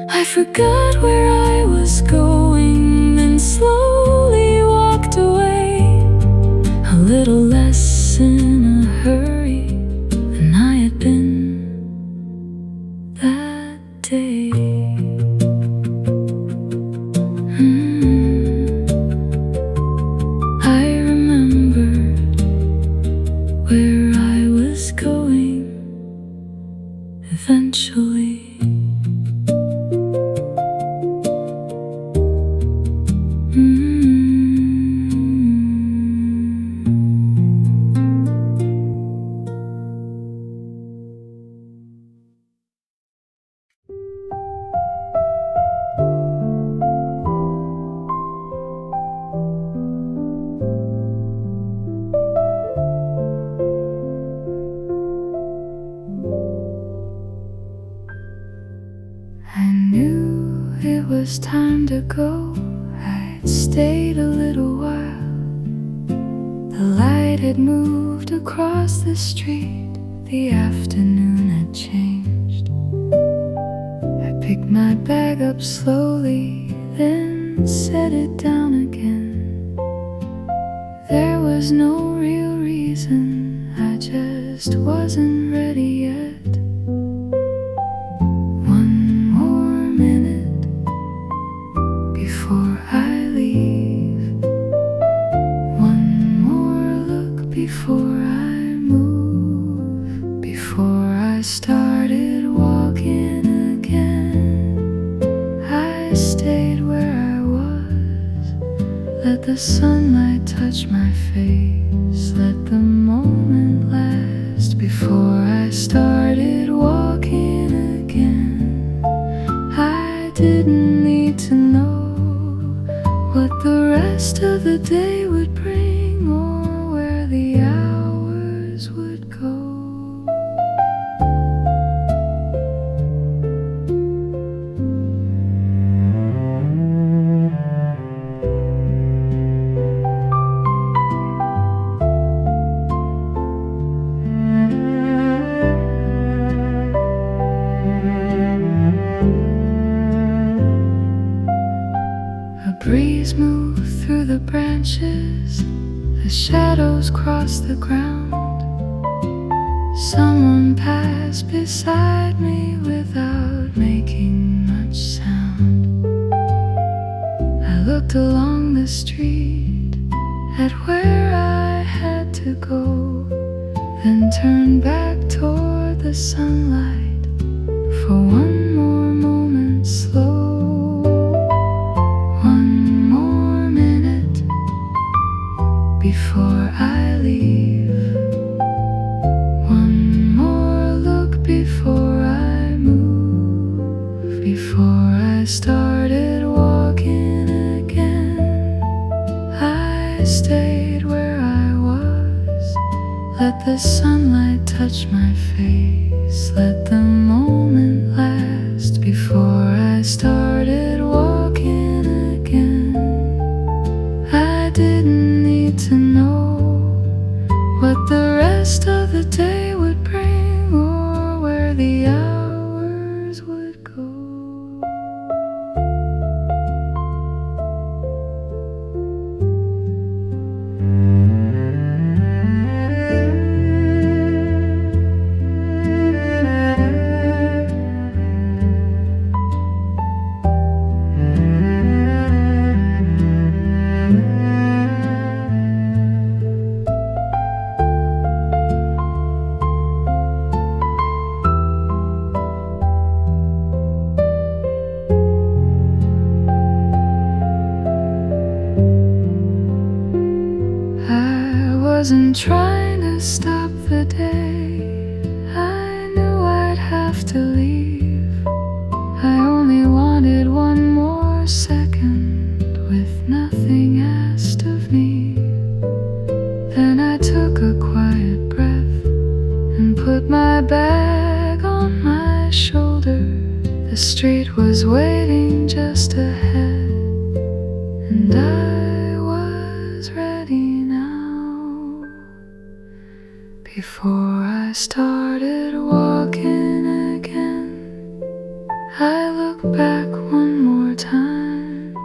I forgot where I was going and slowly walked away, a little less in a hurry than I had been that day. I remembered where I was going eventually. I knew it was time to go. I'd stayed a little while. The light had moved across the street. The afternoon had changed. I picked my bag up slowly, then set it down again. There was no real reason, I just wasn't ready yet. Before I leave, one more look before I move, before I started walking again. I stayed where I was, let the sunlight touch my face, let the moment last before I started walking again. I didn't need to know what the rest of the day would bring, or where the hours would go. A breeze moved through the branches, the shadows crossed the ground. Someone passed beside me without making much sound. I looked along the street at where I had to go, then turned back toward the sunlight for one more moment slow. Before I leave, one more look before I move, before I started walking again. I stayed where I was, let the sunlight touch my face, let the moment last before I started walking again. I didn't need to know what the rest of the day would bring, or where the hours would go. Wasn't trying to stop the day. I knew I'd have to leave. I only wanted one more second with nothing asked of me. was waiting just ahead, and I was ready now. Before I started walking again, I looked back one more time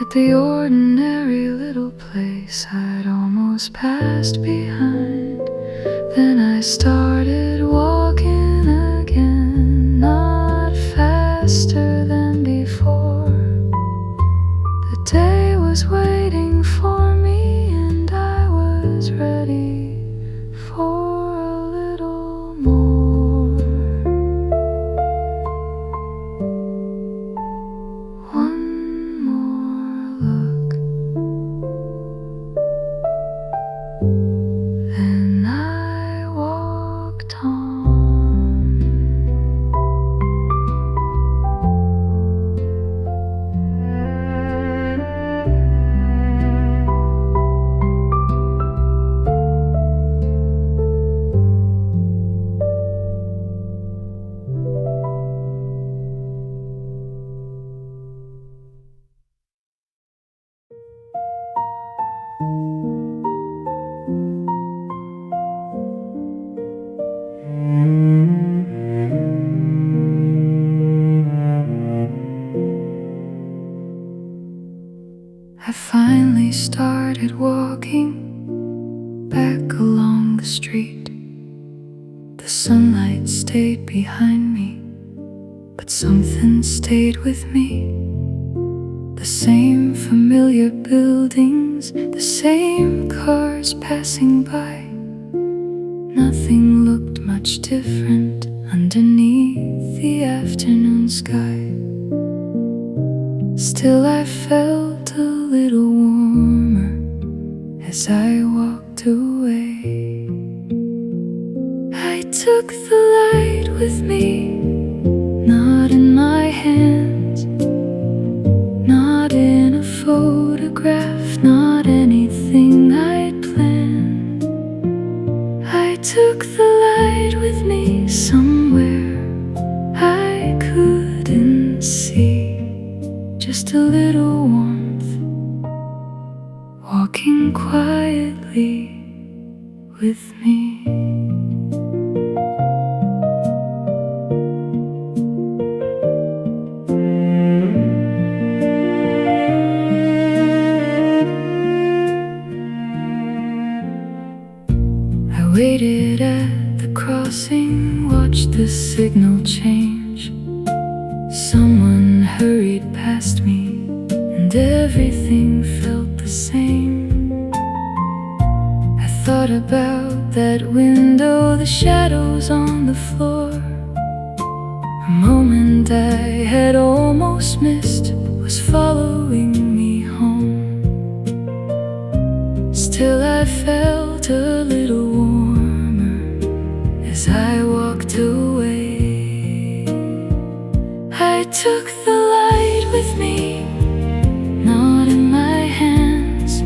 at the ordinary little place I'd almost passed behind. Then I started walking again, not faster than before. The day was waiting for me, and I was ready for a little more. One more look, then I walked on. I finally started walking back along the street. The sunlight stayed behind me, but something stayed with me. The same familiar buildings, the same cars passing by. Nothing looked much different underneath the afternoon sky. Still I felt a little warmer as I walked away. I took the light with me, not in my hands, not in a photograph, not anything I'd planned. I took the light with me somewhere I couldn't see. Just a little warmth, walking quietly with me. I waited at the crossing, watched the signal change. Someone hurried past me, and everything felt the same. I thought about that window, the shadows on the floor. A moment I had almost missed was following me home. Still I felt a little warmer as I walked away. I took the light with me, not in my hands,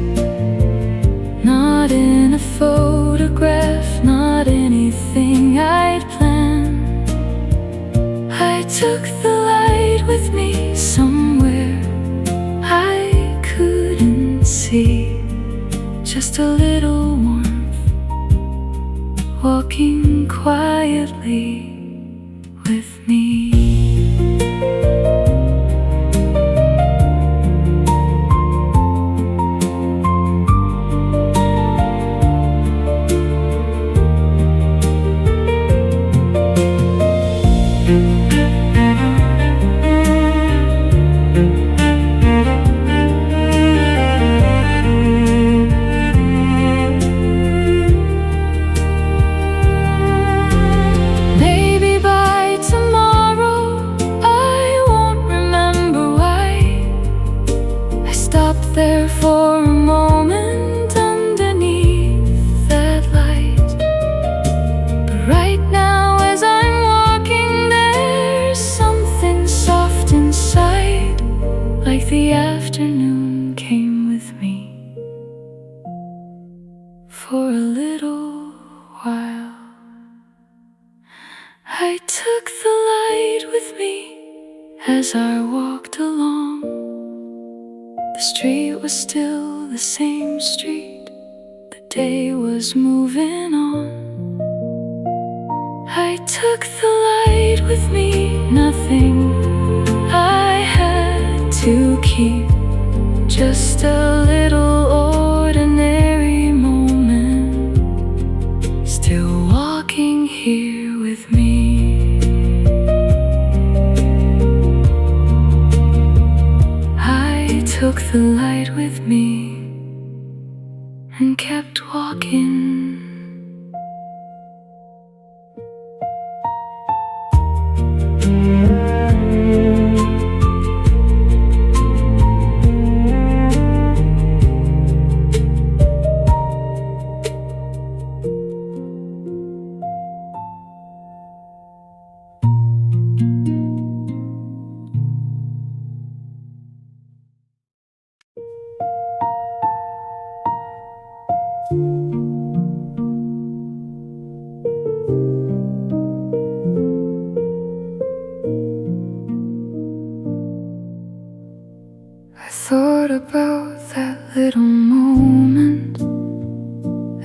not in a photograph, not anything I'd planned. I took the light with me somewhere I couldn't see. Just a little warmth, walking quietly with me. There for a moment underneath that light. But right now as I'm walking, there's something soft inside, like the afternoon came with me for a little while. I took the light with me as As I walked along, the street was still the same street. The day was moving on. I took the light with me, nothing I had to keep. Just a little ordinary moment, still walking here with me. I took the light with me and kept walking. I thought about that little moment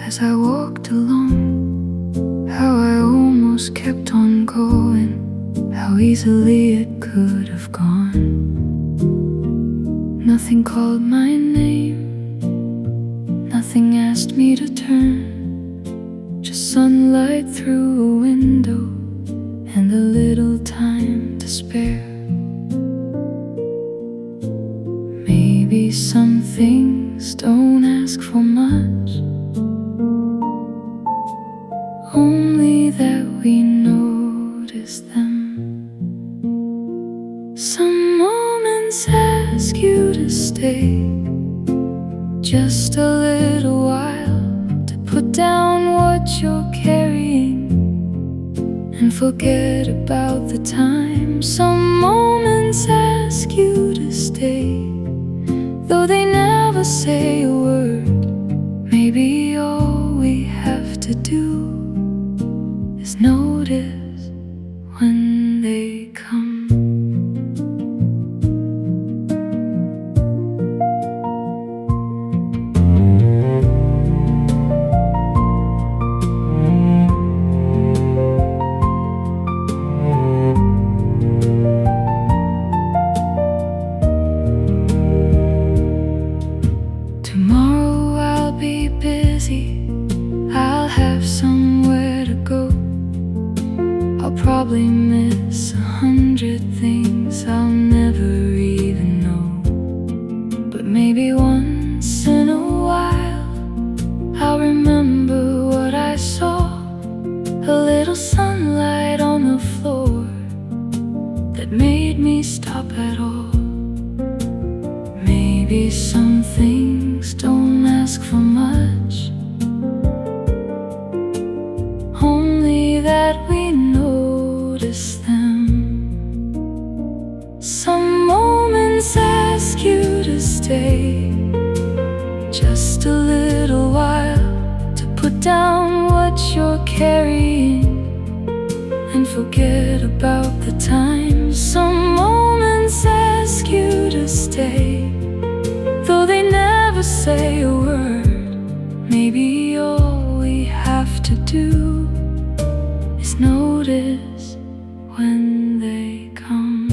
as I walked along, how I almost kept on going, how easily it could have gone. Nothing called my name, nothing asked me to turn, just sunlight through a window and a little time to spare. Maybe some things don't ask for much, only that we notice them. Some moments ask you to stay just a little while, to put down what you're carrying and forget about the time. Some moments ask you to stay, though they never say a word. Maybe all we have to do is notice when they come. Tomorrow I'll be busy, I'll have somewhere to go. I'll probably miss 100 things I'll never even know. But maybe once in a while I'll remember what I saw, a little sunlight on the floor that made me stop at all. Maybe some things don't ask for much, only that we notice them. Some moments ask you to stay just a little while, to put down what you're carrying and forget about the time. Some moments ask you to stay, though they never say a word. Maybe all we have to do is notice when they come.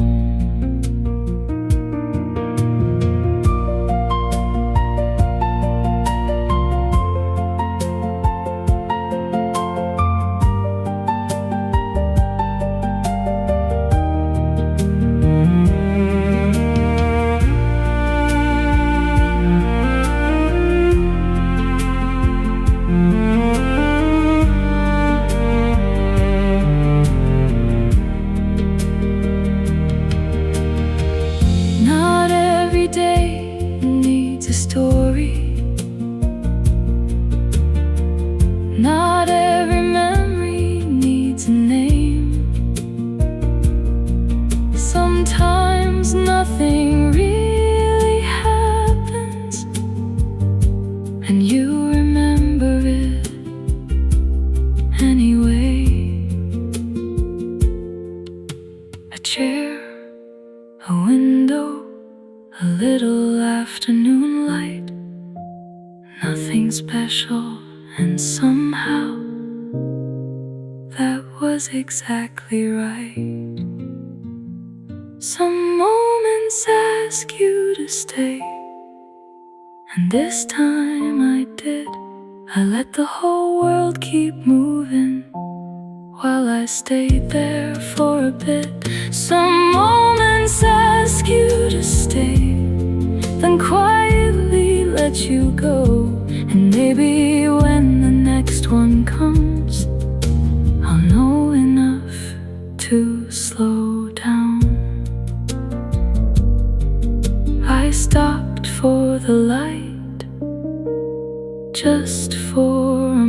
Not every memory needs a name. Sometimes nothing really happens, and you remember it anyway. A chair, nothing special, and somehow that was exactly right. Some moments ask you to stay, and this time I did. I let the whole world keep moving while I stayed there for a bit. Some moments ask you to stay, then quietly let you go. And maybe when the next one comes, I'll know enough to slow down. I stopped for the light, just for a